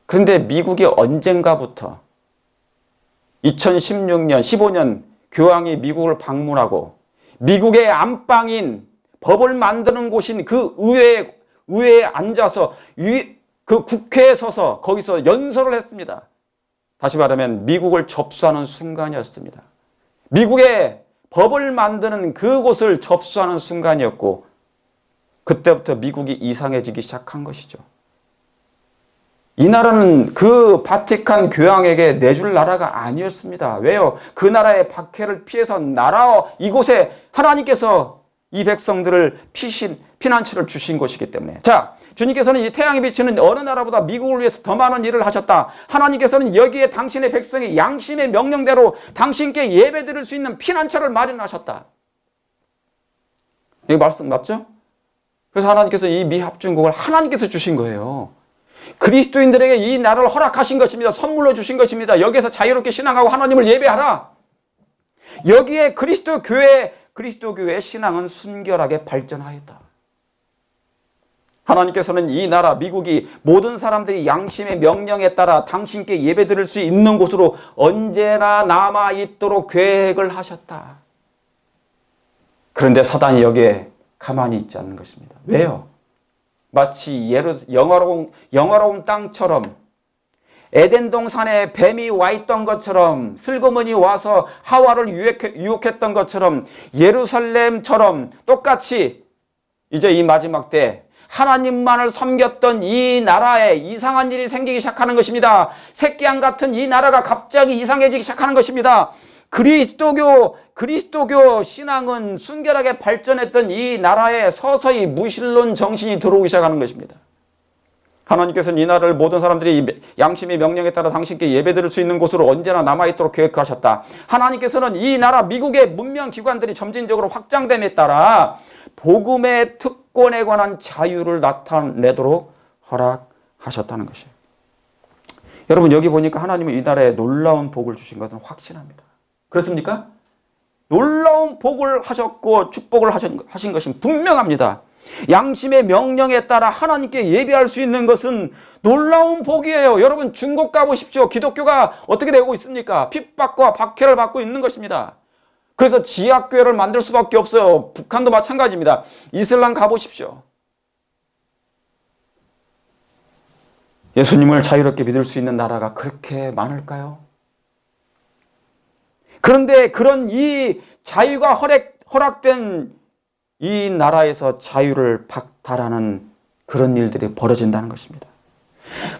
그런데 미국이 언젠가부터 2016년, 15년 교황이 미국을 방문하고 미국의 안방인 법을 만드는 곳인 그 의회에 앉아서 그 국회에 서서 거기서 연설을 했습니다. 다시 말하면 미국을 접수하는 순간이었습니다. 미국의 법을 만드는 그곳을 접수하는 순간이었고 그때부터 미국이 이상해지기 시작한 것이죠. 이 나라는 그 바티칸 교황에게 내줄 나라가 아니었습니다. 왜요? 그 나라의 박해를 피해서 이곳에 하나님께서 이 백성들을 피난처를 주신 것이기 때문에. 자, 주님께서는 이 태양이 비치는 어느 나라보다 미국을 위해서 더 많은 일을 하셨다. 하나님께서는 여기에 당신의 백성이 양심의 명령대로 당신께 예배드릴 수 있는 피난처를 마련하셨다. 이 말씀 맞죠? 그래서 하나님께서 이 미합중국을 하나님께서 주신 거예요. 그리스도인들에게 이 나라를 허락하신 것입니다. 선물로 주신 것입니다. 여기에서 자유롭게 신앙하고 하나님을 예배하라. 여기에 그리스도 교회의 신앙은 순결하게 발전하였다. 하나님께서는 이 나라 미국이 모든 사람들이 양심의 명령에 따라 당신께 예배드릴 수 있는 곳으로 언제나 남아있도록 계획을 하셨다. 그런데 사단이 여기에 가만히 있지 않는 것입니다. 왜요? 마치 영화로운 땅처럼 에덴 동산에 뱀이 와 있던 것처럼 슬그머니 와서 하와를 유혹했던 것처럼 예루살렘처럼 똑같이 이제 이 마지막 때 하나님만을 섬겼던 이 나라에 이상한 일이 생기기 시작하는 것입니다. 새끼양 같은 이 나라가 갑자기 이상해지기 시작하는 것입니다. 그리스도교 신앙은 순결하게 발전했던 이 나라에 서서히 무신론 정신이 들어오기 시작하는 것입니다. 하나님께서는 이 나라를 모든 사람들이 양심의 명령에 따라 당신께 예배드릴 수 있는 곳으로 언제나 남아있도록 계획하셨다. 하나님께서는 이 나라 미국의 문명기관들이 점진적으로 확장됨에 따라 복음의 특권에 관한 자유를 나타내도록 허락하셨다는 것이에요. 여러분, 여기 보니까 하나님은 이 나라에 놀라운 복을 주신 것은 확신합니다. 그렇습니까? 놀라운 복을 하셨고 축복을 하신 것은 분명합니다. 양심의 명령에 따라 하나님께 예배할 수 있는 것은 놀라운 복이에요. 여러분, 중국 가보십시오. 기독교가 어떻게 되고 있습니까? 핍박과 박해를 받고 있는 것입니다. 그래서 지하교회를 만들 수밖에 없어요. 북한도 마찬가지입니다. 이슬람 가보십시오. 예수님을 자유롭게 믿을 수 있는 나라가 그렇게 많을까요? 그런데 그런 이 자유가 허락된 이 나라에서 자유를 박탈하는 그런 일들이 벌어진다는 것입니다.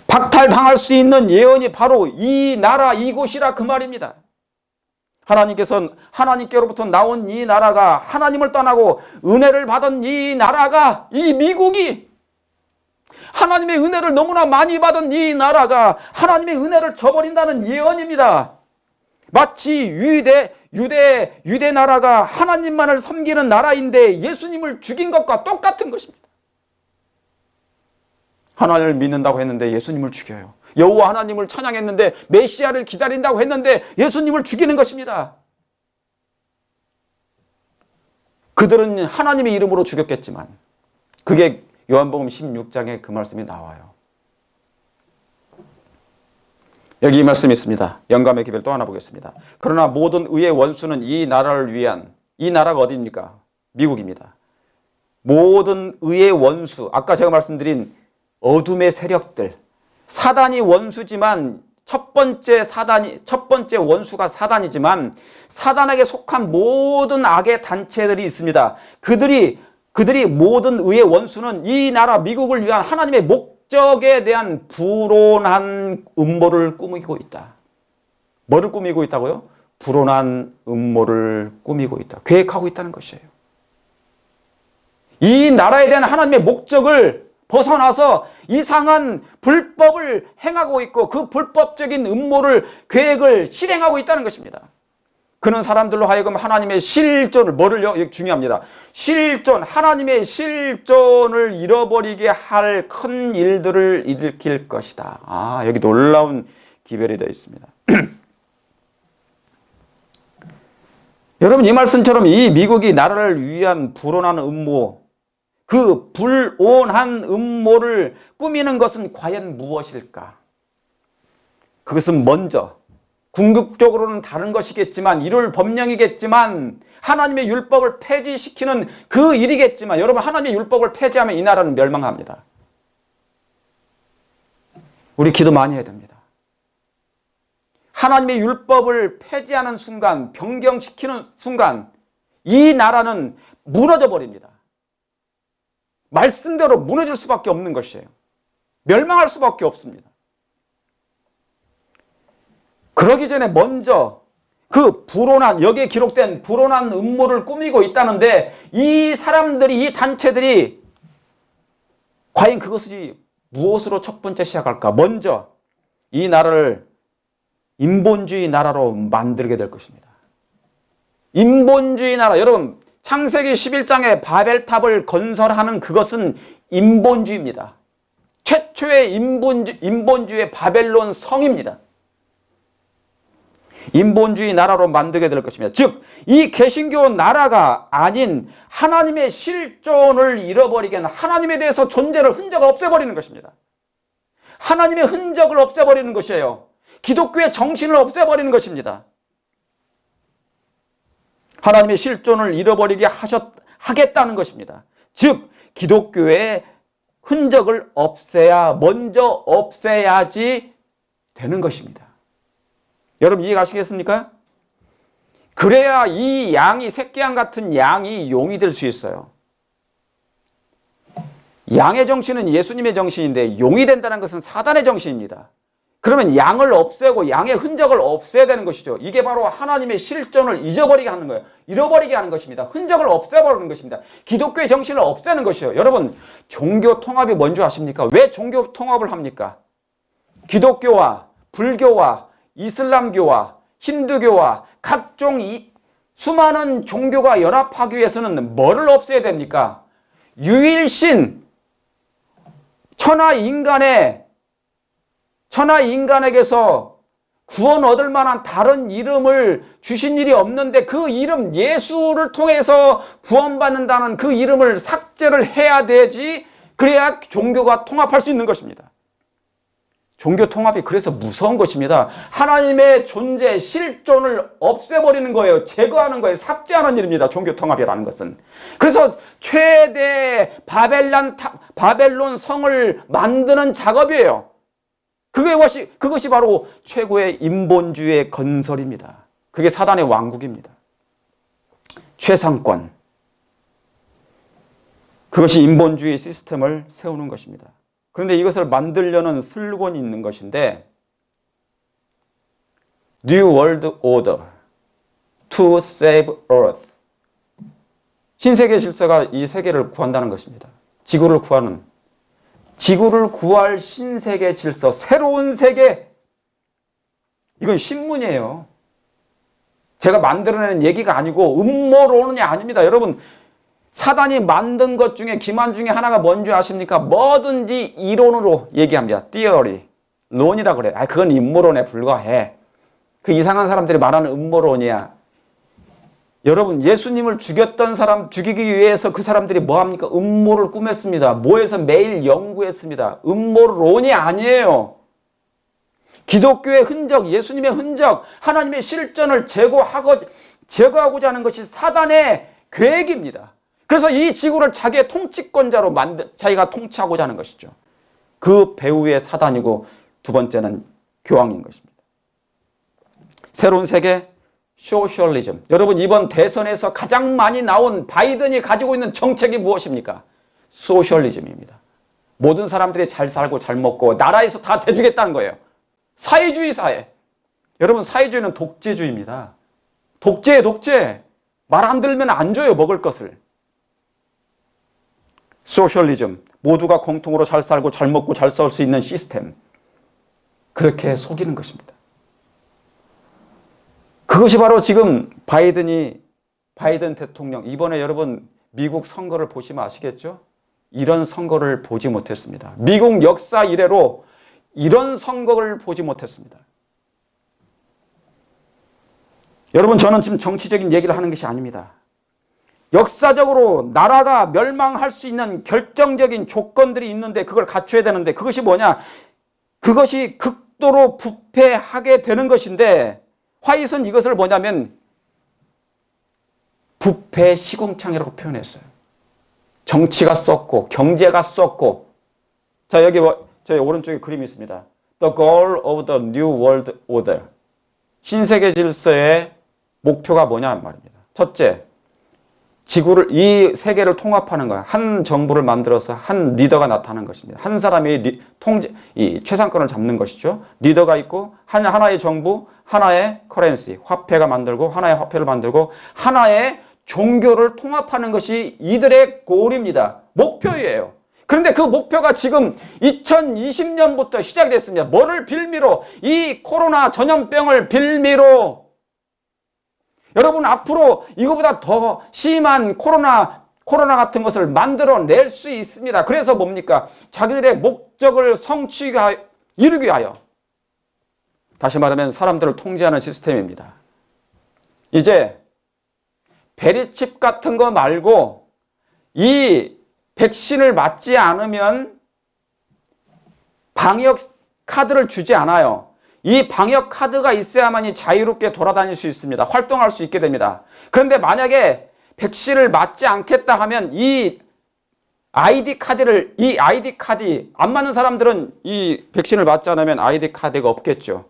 박탈당할 수 있는 예언이 바로 이 나라, 이곳이라 그 말입니다. 하나님께로부터 나온 이 나라가, 하나님을 떠나고 은혜를 받은 이 나라가, 이 미국이, 하나님의 은혜를 너무나 많이 받은 이 나라가 하나님의 은혜를 저버린다는 예언입니다. 마치 유대 나라가 하나님만을 섬기는 나라인데 예수님을 죽인 것과 똑같은 것입니다. 하나님을 믿는다고 했는데 예수님을 죽여요. 여호와 하나님을 찬양했는데 메시아를 기다린다고 했는데 예수님을 죽이는 것입니다. 그들은 하나님의 이름으로 죽였겠지만 그게 요한복음 16장에 그 말씀이 나와요. 여기 이 말씀이 있습니다. 영감의 기별 또 하나 보겠습니다. 그러나 모든 의의 원수는 이 나라를 위한, 이 나라가 어디입니까? 미국입니다. 모든 의의 원수, 아까 제가 말씀드린 어둠의 세력들, 사단이 원수지만 첫 번째 원수가 사단이지만 사단에게 속한 모든 악의 단체들이 있습니다. 그들이 모든 의의 원수는 이 나라 미국을 위한 하나님의 목적에 대한 불온한 음모를 꾸미고 있다. 뭐를 꾸미고 있다고요? 불온한 음모를 꾸미고 있다. 계획하고 있다는 것이에요. 이 나라에 대한 하나님의 목적을 벗어나서 이상한 불법을 행하고 있고 그 불법적인 음모를, 계획을 실행하고 있다는 것입니다. 그는 사람들로 하여금 하나님의 실존을, 뭐를요? 중요합니다. 실존, 하나님의 실존을 잃어버리게 할 큰 일들을 일으킬 것이다. 아, 여기 놀라운 기별이 되어 있습니다. 여러분, 이 말씀처럼 이 미국이 나라를 위한 불온한 음모, 그 불온한 음모를 꾸미는 것은 과연 무엇일까? 그것은 먼저 궁극적으로는 다른 것이겠지만, 이룰 법령이겠지만, 하나님의 율법을 폐지시키는 그 일이겠지만, 여러분, 하나님의 율법을 폐지하면 이 나라는 멸망합니다. 우리 기도 많이 해야 됩니다. 하나님의 율법을 폐지하는 순간, 변경시키는 순간 이 나라는 무너져 버립니다. 말씀대로 무너질 수밖에 없는 것이에요. 멸망할 수밖에 없습니다. 그러기 전에 먼저 그 불온한, 여기에 기록된 불온한 음모를 꾸미고 있다는데 이 사람들이, 이 단체들이 과연 그것이 무엇으로 첫 번째 시작할까? 먼저 이 나라를 인본주의 나라로 만들게 될 것입니다. 인본주의 나라, 여러분, 창세기 11장에 바벨탑을 건설하는 그것은 인본주의입니다. 최초의 인본주의의 바벨론 성입니다. 인본주의 나라로 만들게 될 것입니다. 즉, 이 개신교 나라가 아닌 하나님의 실존을 잃어버리게 하는, 하나님에 대해서 존재를, 흔적을 없애버리는 것입니다. 하나님의 흔적을 없애버리는 것이에요. 기독교의 정신을 없애버리는 것입니다. 하나님의 실존을 잃어버리게 하겠다는 것입니다. 즉 기독교의 흔적을 먼저 없애야지 되는 것입니다. 여러분 이해 가시겠습니까? 그래야 이 양이, 새끼양 같은 양이 용이 될 수 있어요. 양의 정신은 예수님의 정신인데 용이 된다는 것은 사단의 정신입니다. 그러면 양을 없애고 양의 흔적을 없애야 되는 것이죠. 이게 바로 하나님의 실존을 잊어버리게 하는 거예요. 잃어버리게 하는 것입니다. 흔적을 없애버리는 것입니다. 기독교의 정신을 없애는 것이요. 여러분 종교 통합이 뭔지 아십니까? 왜 종교 통합을 합니까? 기독교와 불교와 이슬람교와 힌두교와 각종 수많은 종교가 연합하기 위해서는 뭐를 없애야 됩니까? 유일신 천하인간에게서 구원 얻을 만한 다른 이름을 주신 일이 없는데 그 이름 예수를 통해서 구원받는다는 그 이름을 삭제를 해야 되지, 그래야 종교가 통합할 수 있는 것입니다. 종교 통합이 그래서 무서운 것입니다. 하나님의 존재, 실존을 없애버리는 거예요. 제거하는 거예요. 삭제하는 일입니다. 종교 통합이라는 것은. 그래서 최대 바벨론 성을 만드는 작업이에요. 그것이 바로 최고의 인본주의의 건설입니다. 그게 사단의 왕국입니다. 최상권. 그것이 인본주의 시스템을 세우는 것입니다. 그런데 이것을 만들려는 슬로건이 있는 것인데 New World Order to Save Earth. 신세계 질서가 이 세계를 구한다는 것입니다. 지구를 구할 신세계 질서, 새로운 세계. 이건 신문이에요. 제가 만들어낸 얘기가 아니고 음모론이 아닙니다. 여러분 사단이 만든 것 중에 기만 중에 하나가 뭔지 아십니까? 뭐든지 이론으로 얘기합니다. Theory, 론이라 그래. 그건 음모론에 불과해. 그 이상한 사람들이 말하는 음모론이야. 여러분 예수님을 죽이기 위해서 그 사람들이 뭐합니까? 음모를 꾸몄습니다. 뭐해서 매일 연구했습니다. 음모론이 아니에요. 기독교의 흔적, 예수님의 흔적, 하나님의 실존을 제거하고자 하는 것이 사단의 계획입니다. 그래서 이 지구를 자기의 통치권자로 자기가 통치하고자 하는 것이죠. 그 배후의 사단이고 두 번째는 교황인 것입니다. 새로운 세계, 소셜리즘. 여러분 이번 대선에서 가장 많이 나온 바이든이 가지고 있는 정책이 무엇입니까? 소셜리즘입니다. 모든 사람들이 잘 살고 잘 먹고 나라에서 다 대주겠다는 거예요. 사회주의 사회. 여러분 사회주의는 독재주의입니다. 독재. 말 안 들으면 안 줘요, 먹을 것을. 소셜리즘, 모두가 공통으로 잘 살고 잘 먹고 잘 살 수 있는 시스템. 그렇게 속이는 것입니다. 그것이 바로 지금 바이든 대통령, 이번에 여러분 미국 선거를 보시면 아시겠죠? 이런 선거를 보지 못했습니다. 미국 역사 이래로 이런 선거를 보지 못했습니다. 여러분 저는 지금 정치적인 얘기를 하는 것이 아닙니다. 역사적으로 나라가 멸망할 수 있는 결정적인 조건들이 있는데 그걸 갖춰야 되는데 그것이 뭐냐? 그것이 극도로 부패하게 되는 것인데 화이트는 이것을 뭐냐면 부패 시궁창이라고 표현했어요. 정치가 썩고 경제가 썩고. 자 여기 저희 오른쪽에 그림이 있습니다. The goal of the New World Order. 신세계 질서의 목표가 뭐냐 말입니다. 첫째, 이 세계를 통합하는 거야. 한 정부를 만들어서 한 리더가 나타나는 것입니다. 한 사람이 이 최상권을 잡는 것이죠. 리더가 있고 하나의 정부, 하나의 커런시, 화폐가 만들고 하나의 화폐를 만들고 하나의 종교를 통합하는 것이 이들의 골입니다. 목표예요. 그런데 그 목표가 지금 2020년부터 시작이 됐습니다. 뭐를 빌미로? 이 코로나 전염병을 빌미로. 여러분 앞으로 이거보다 더 심한 코로나 같은 것을 만들어낼 수 있습니다. 그래서 뭡니까? 자기들의 목적을 이루기 위하여. 다시 말하면 사람들을 통제하는 시스템입니다. 이제 베리칩 같은 거 말고 이 백신을 맞지 않으면 방역 카드를 주지 않아요. 이 방역 카드가 있어야만이 자유롭게 돌아다닐 수 있습니다. 활동할 수 있게 됩니다. 그런데 만약에 백신을 맞지 않겠다 하면 이 아이디 카드를, 이 아이디 카드 안 맞는 사람들은 이 백신을 맞지 않으면 아이디 카드가 없겠죠.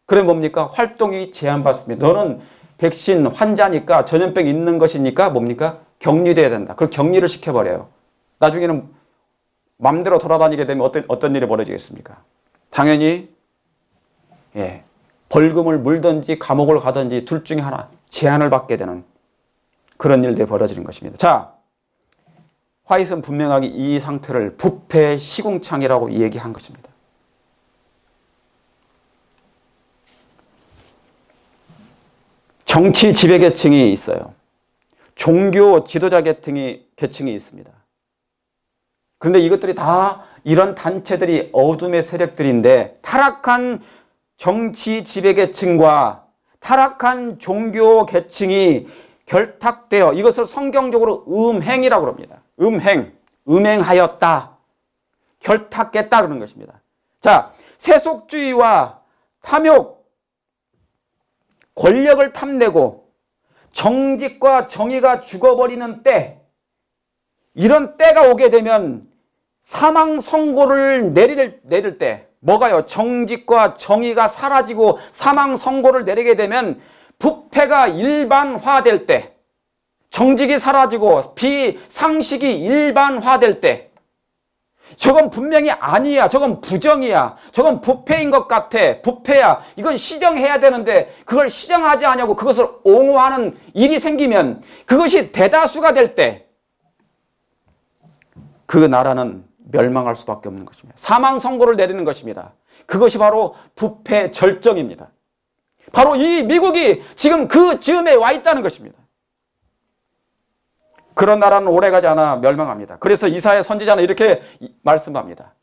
그래 뭡니까? 활동이 제한받습니다. 너는 백신 환자니까 전염병 있는 것이니까 뭡니까? 격리돼야 된다. 그걸 격리를 시켜버려요. 나중에는 맘대로 돌아다니게 되면 어떤 일이 벌어지겠습니까? 당연히 벌금을 물든지 감옥을 가든지 둘 중에 하나 제한을 받게 되는 그런 일들이 벌어지는 것입니다. 자, 화이트는 분명하게 이 상태를 부패 시궁창이라고 얘기한 것입니다. 정치 지배계층이 있어요. 종교 지도자 계층이 있습니다. 그런데 이것들이 다 이런 단체들이 어둠의 세력들인데 타락한 정치 지배계층과 타락한 종교 계층이 결탁되어 이것을 성경적으로 음행이라고 합니다. 음행하였다. 결탁했다 그러는 것입니다. 자, 세속주의와 탐욕, 권력을 탐내고 정직과 정의가 죽어버리는 때, 이런 때가 오게 되면 사망 선고를 내릴 때, 뭐가요? 정직과 정의가 사라지고 사망 선고를 내리게 되면 부패가 일반화될 때, 정직이 사라지고 비상식이 일반화될 때, 저건 분명히 아니야. 저건 부정이야. 저건 부패인 것 같아. 부패야. 이건 시정해야 되는데 그걸 시정하지 않냐고 그것을 옹호하는 일이 생기면 그것이 대다수가 될 때 그 나라는 멸망할 수밖에 없는 것입니다. 사망 선고를 내리는 것입니다. 그것이 바로 부패 절정입니다. 바로 이 미국이 지금 그 즈음에 와 있다는 것입니다. 그런 나라는 오래가지 않아 멸망합니다. 그래서 이사야 선지자는 이렇게 말씀합니다.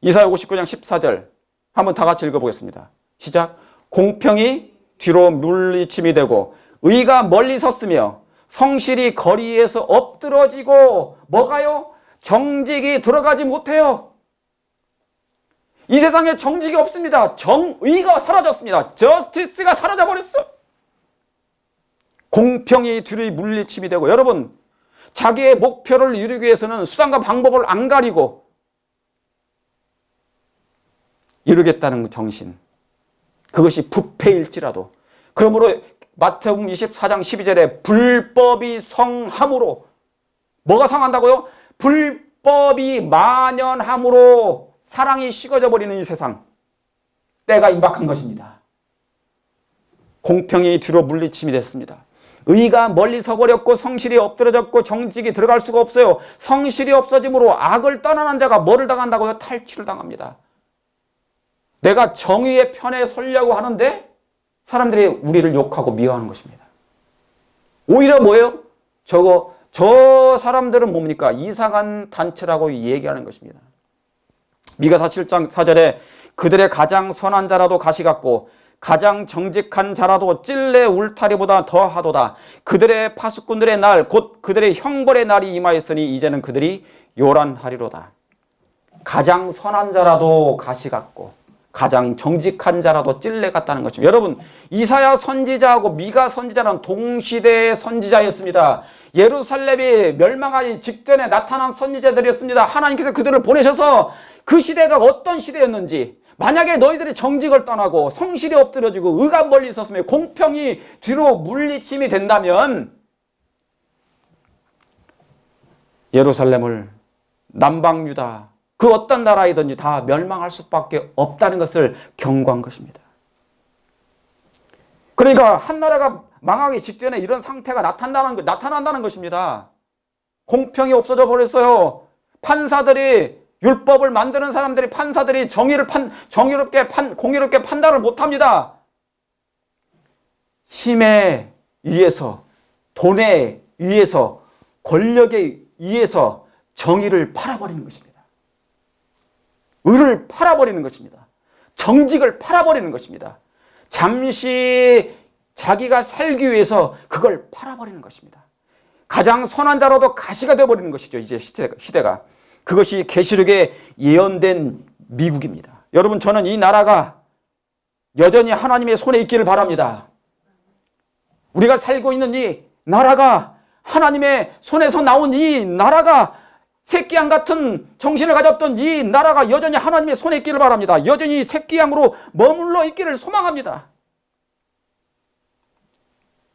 이사야 59장 14절 한번 다 같이 읽어보겠습니다. 시작. 공평이 뒤로 물리침이 되고 의가 멀리 섰으며 성실이 거리에서 엎드러지고 뭐가요? 정직이 들어가지 못해요. 이 세상에 정직이 없습니다. 정의가 사라졌습니다. 저스티스가 사라져버렸어. 공평이 뒤로 물리침이 되고, 여러분 자기의 목표를 이루기 위해서는 수단과 방법을 안 가리고 이루겠다는 정신, 그것이 부패일지라도, 그러므로 마태복음 24장 12절에 불법이 성함으로, 뭐가 성한다고요? 불법이 만연함으로 사랑이 식어져 버리는 이 세상, 때가 임박한 것입니다. 공평이 뒤로 물리침이 됐습니다. 의가 멀리 서버렸고 성실이 엎드러졌고 정직이 들어갈 수가 없어요. 성실이 없어짐으로 악을 떠나는 자가 뭐를 당한다고요? 탈취를 당합니다. 내가 정의의 편에 서려고 하는데 사람들이 우리를 욕하고 미워하는 것입니다. 오히려 뭐예요? 저 사람들은 뭡니까? 이상한 단체라고 얘기하는 것입니다. 미가서 7장 4절에 그들의 가장 선한 자라도 가시 같고 가장 정직한 자라도 찔레 울타리보다 더하도다. 그들의 파수꾼들의 날 곧 그들의 형벌의 날이 임하였으니 이제는 그들이 요란하리로다. 가장 선한 자라도 가시 같고 가장 정직한 자라도 찔레 같다는 것입니다. 여러분, 이사야 선지자하고 미가 선지자는 동시대의 선지자였습니다. 예루살렘이 멸망하기 직전에 나타난 선지자들이었습니다. 하나님께서 그들을 보내셔서 그 시대가 어떤 시대였는지, 만약에 너희들이 정직을 떠나고 성실이 엎드려지고 의가 멀리 있었으며 공평이 뒤로 물리침이 된다면 예루살렘을, 남방유다, 그 어떤 나라이든지 다 멸망할 수밖에 없다는 것을 경고한 것입니다. 그러니까 한 나라가 망하기 직전에 이런 상태가 나타난다는 것입니다. 공평이 없어져 버렸어요. 판사들이, 율법을 만드는 사람들이, 판사들이 공의롭게 판단을 못합니다. 힘에 의해서, 돈에 의해서, 권력에 의해서 정의를 팔아버리는 것입니다. 의를 팔아버리는 것입니다. 정직을 팔아버리는 것입니다. 잠시 자기가 살기 위해서 그걸 팔아버리는 것입니다. 가장 선한 자로도 가시가 되어버리는 것이죠. 이제 시대가. 그것이 계시록에 예언된 미국입니다. 여러분, 저는 이 나라가 여전히 하나님의 손에 있기를 바랍니다. 우리가 살고 있는 이 나라가, 하나님의 손에서 나온 이 나라가 새끼양 같은 정신을 가졌던 이 나라가 여전히 하나님의 손에 있기를 바랍니다. 여전히 새끼양으로 머물러 있기를 소망합니다.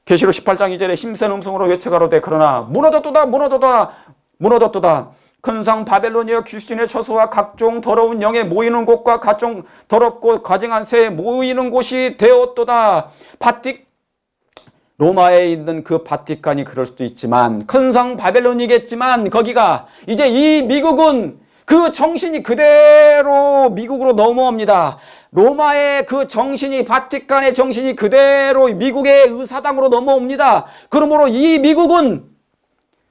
계시록 18장 2절에 힘센 음성으로 외쳐가로되 그러나 무너졌도다 무너졌도다 무너졌도다. 큰 성 바벨론이여 귀신의 처소와 각종 더러운 영에 모이는 곳과 각종 더럽고 가증한 새에 모이는 곳이 되었도다. 로마에 있는 그 바티칸이 그럴 수도 있지만 큰 성 바벨론이겠지만 거기가 이제 이 미국은 그 정신이 그대로 미국으로 넘어옵니다. 로마의 그 정신이 바티칸의 정신이 그대로 미국의 의사당으로 넘어옵니다. 그러므로 이 미국은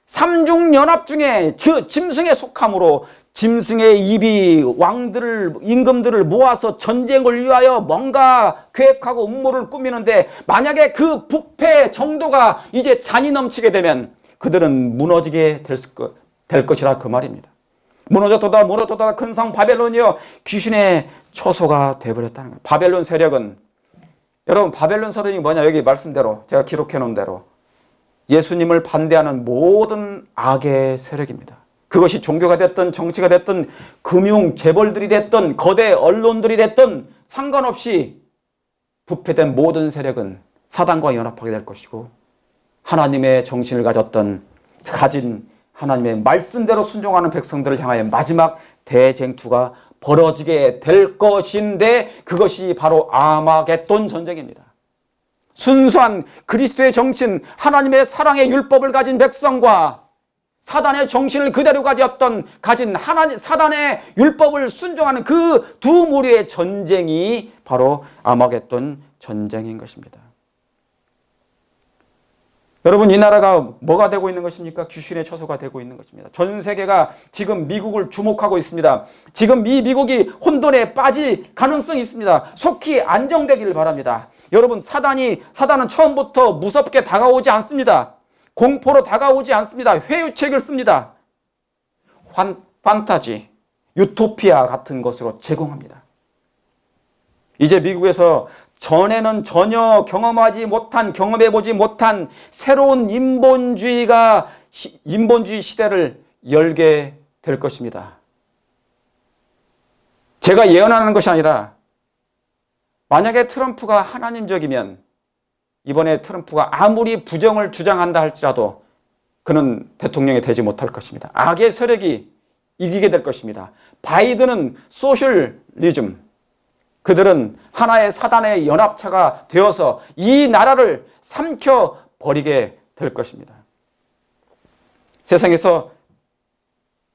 삼중연합 중에 그 짐승에 속함으로 짐승의 입이 왕들을 임금들을 모아서 전쟁을 위하여 뭔가 계획하고 음모를 꾸미는데 만약에 그 부패 정도가 이제 잔이 넘치게 되면 그들은 무너지게 될 것이라 그 말입니다. 무너졌도다 무너졌도다 큰 성 바벨론이여 귀신의 처소가 되어버렸다는 거예요. 바벨론 세력은 여러분 바벨론 세력이 뭐냐 여기 말씀대로 제가 기록해 놓은 대로 예수님을 반대하는 모든 악의 세력입니다. 그것이 종교가 됐든 정치가 됐든 금융 재벌들이 됐든 거대 언론들이 됐든 상관없이 부패된 모든 세력은 사단과 연합하게 될 것이고 하나님의 정신을 가진 하나님의 말씀대로 순종하는 백성들을 향하여 마지막 대쟁투가 벌어지게 될 것인데 그것이 바로 아마겟돈 전쟁입니다. 순수한 그리스도의 정신, 하나님의 사랑의 율법을 가진 백성과 사단의 정신을 그대로 가진 사단의 율법을 순종하는 그 두 무리의 전쟁이 바로 아마겟돈 전쟁인 것입니다. 여러분 이 나라가 뭐가 되고 있는 것입니까? 귀신의 처소가 되고 있는 것입니다. 전 세계가 지금 미국을 주목하고 있습니다. 지금 이 미국이 혼돈에 빠질 가능성이 있습니다. 속히 안정되기를 바랍니다. 여러분 사단은 처음부터 무섭게 다가오지 않습니다. 공포로 다가오지 않습니다. 회유책을 씁니다. 판타지, 유토피아 같은 것으로 제공합니다. 이제 미국에서 전에는 전혀 경험해보지 못한 새로운 인본주의 시대를 열게 될 것입니다. 제가 예언하는 것이 아니라 만약에 트럼프가 하나님적이면 이번에 트럼프가 아무리 부정을 주장한다 할지라도 그는 대통령이 되지 못할 것입니다. 악의 세력이 이기게 될 것입니다. 바이든은 소셜리즘, 그들은 하나의 사단의 연합체가 되어서 이 나라를 삼켜버리게 될 것입니다. 세상에서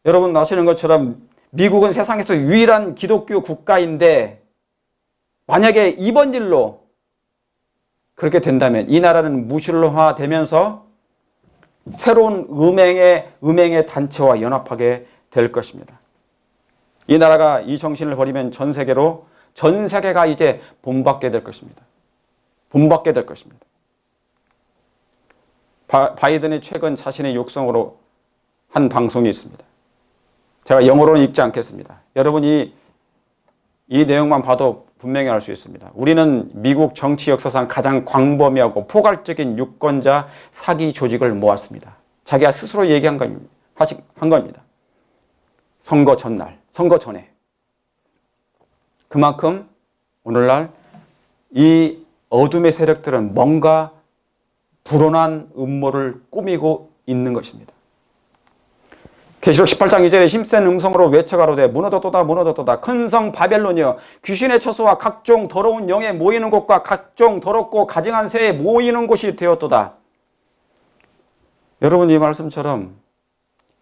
여러분 아시는 것처럼 미국은 세상에서 유일한 기독교 국가인데 만약에 이번 일로 그렇게 된다면 이 나라는 무신론화되면서 새로운 음행의 단체와 연합하게 될 것입니다. 이 나라가 이 정신을 버리면 전 세계가 이제 본받게 될 것입니다. 본받게 될 것입니다. 바이든이 최근 자신의 육성으로 한 방송이 있습니다. 제가 영어로는 읽지 않겠습니다. 여러분이 이 내용만 봐도 분명히 알 수 있습니다. 우리는 미국 정치 역사상 가장 광범위하고 포괄적인 유권자 사기 조직을 모았습니다. 자기가 스스로 얘기한 겁니다. 선거 전날, 선거 전에. 그만큼 오늘날 이 어둠의 세력들은 뭔가 불온한 음모를 꾸미고 있는 것입니다. 계시록 18장 2절에 힘센 음성으로 외쳐가로되 무너졌도다 무너졌도다 큰 성 바벨론이여 귀신의 처소와 각종 더러운 영에 모이는 곳과 각종 더럽고 가증한 새에 모이는 곳이 되었도다. 여러분 이 말씀처럼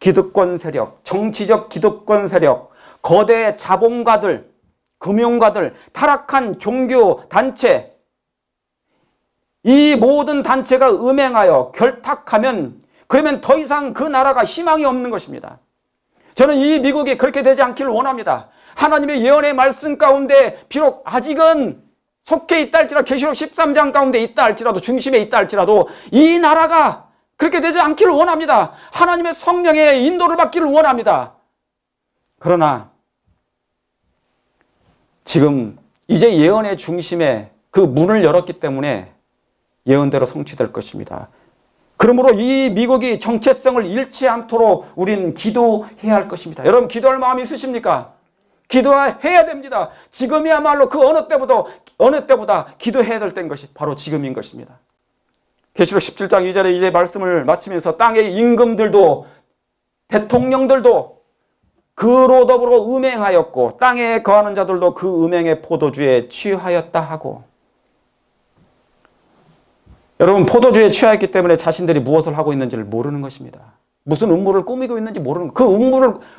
기득권 세력, 정치적 기득권 세력, 거대 자본가들, 금융가들, 타락한 종교 단체, 이 모든 단체가 음행하여 결탁하면 그러면 더 이상 그 나라가 희망이 없는 것입니다. 저는 이 미국이 그렇게 되지 않기를 원합니다. 하나님의 예언의 말씀 가운데 비록 아직은 속해 있다 할지라도 계시록 13장 가운데 있다 할지라도 중심에 있다 할지라도 이 나라가 그렇게 되지 않기를 원합니다. 하나님의 성령의 인도를 받기를 원합니다. 그러나 지금 이제 예언의 중심에 그 문을 열었기 때문에 예언대로 성취될 것입니다. 그러므로 이 미국이 정체성을 잃지 않도록 우리는 기도해야 할 것입니다. 여러분 기도할 마음이 있으십니까? 기도해야 됩니다. 지금이야말로 그 어느 때보다 기도해야 될 때인 것이 바로 지금인 것입니다. 계시록 17장 2절에 이제 말씀을 마치면서 땅의 임금들도 대통령들도 그로 더불어 음행하였고 땅에 거하는 자들도 그 음행의 포도주에 취하였다 하고, 여러분 포도주에 취하였기 때문에 자신들이 무엇을 하고 있는지를 모르는 것입니다. 무슨 음모를 꾸미고 있는지 모르는, 그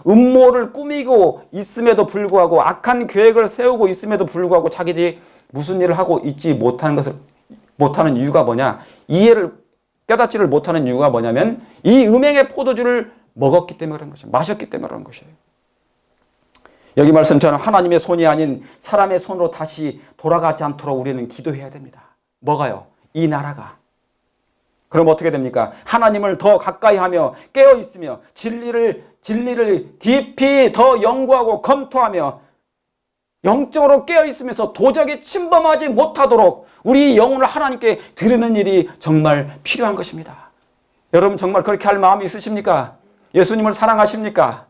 음모를 꾸미고 있음에도 불구하고 악한 계획을 세우고 있음에도 불구하고 자기들이 무슨 일을 하고 있지 못하는 이유가 뭐냐, 이해를 깨닫지를 못하는 이유가 뭐냐면 이 음행의 포도주를 먹었기 때문에 그런 것이에요. 마셨기 때문에 그런 것이에요. 여기 말씀처럼 하나님의 손이 아닌 사람의 손으로 다시 돌아가지 않도록 우리는 기도해야 됩니다. 뭐가요? 이 나라가. 그럼 어떻게 됩니까? 하나님을 더 가까이 하며 깨어 있으며 진리를 깊이 더 연구하고 검토하며 영적으로 깨어 있으면서 도적이 침범하지 못하도록 우리 영혼을 하나님께 드리는 일이 정말 필요한 것입니다. 여러분 정말 그렇게 할 마음이 있으십니까? 예수님을 사랑하십니까?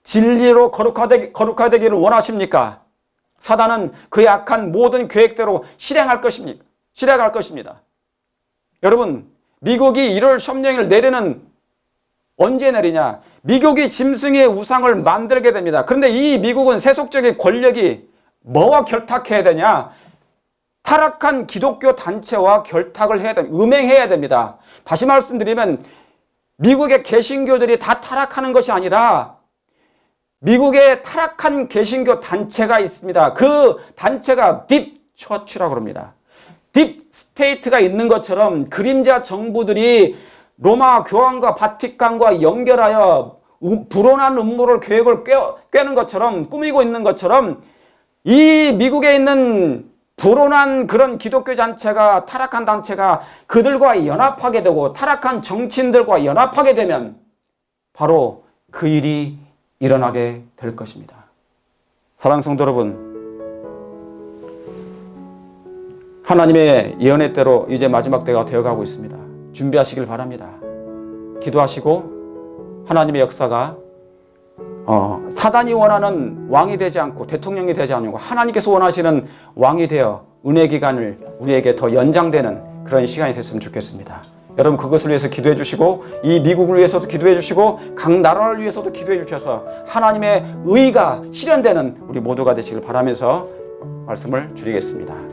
진리로 거룩화되기를 원하십니까? 사단은 그의 악한 모든 계획대로 실행할 것입니다. 여러분 미국이 1월 섭령을 내리는, 언제 내리냐? 미국이 짐승의 우상을 만들게 됩니다. 그런데 이 미국은 세속적인 권력이 뭐와 결탁해야 되냐? 타락한 기독교 단체와 결탁을 해야 됩니다. 음행해야 됩니다. 다시 말씀드리면 미국의 개신교들이 다 타락하는 것이 아니라 미국의 타락한 개신교 단체가 있습니다. 그 단체가 딥 처치라고 합니다. 딥 스테이트가 있는 것처럼 그림자 정부들이 로마 교황과 바티칸과 연결하여 불온한 음모를 계획을 꿰는 것처럼, 꾸미고 있는 것처럼 이 미국에 있는 불온한 그런 기독교 단체가, 타락한 단체가 그들과 연합하게 되고 타락한 정치인들과 연합하게 되면 바로 그 일이 일어나게 될 것입니다. 사랑하는 성도 여러분, 하나님의 예언의 때로 이제 마지막 때가 되어가고 있습니다. 준비하시길 바랍니다. 기도하시고 하나님의 역사가 사단이 원하는 왕이 되지 않고 대통령이 되지 않고 하나님께서 원하시는 왕이 되어 은혜 기간을 우리에게 더 연장되는 그런 시간이 됐으면 좋겠습니다. 여러분 그것을 위해서 기도해 주시고 이 미국을 위해서도 기도해 주시고 각 나라를 위해서도 기도해 주셔서 하나님의 의가 실현되는 우리 모두가 되시길 바라면서 말씀을 드리겠습니다.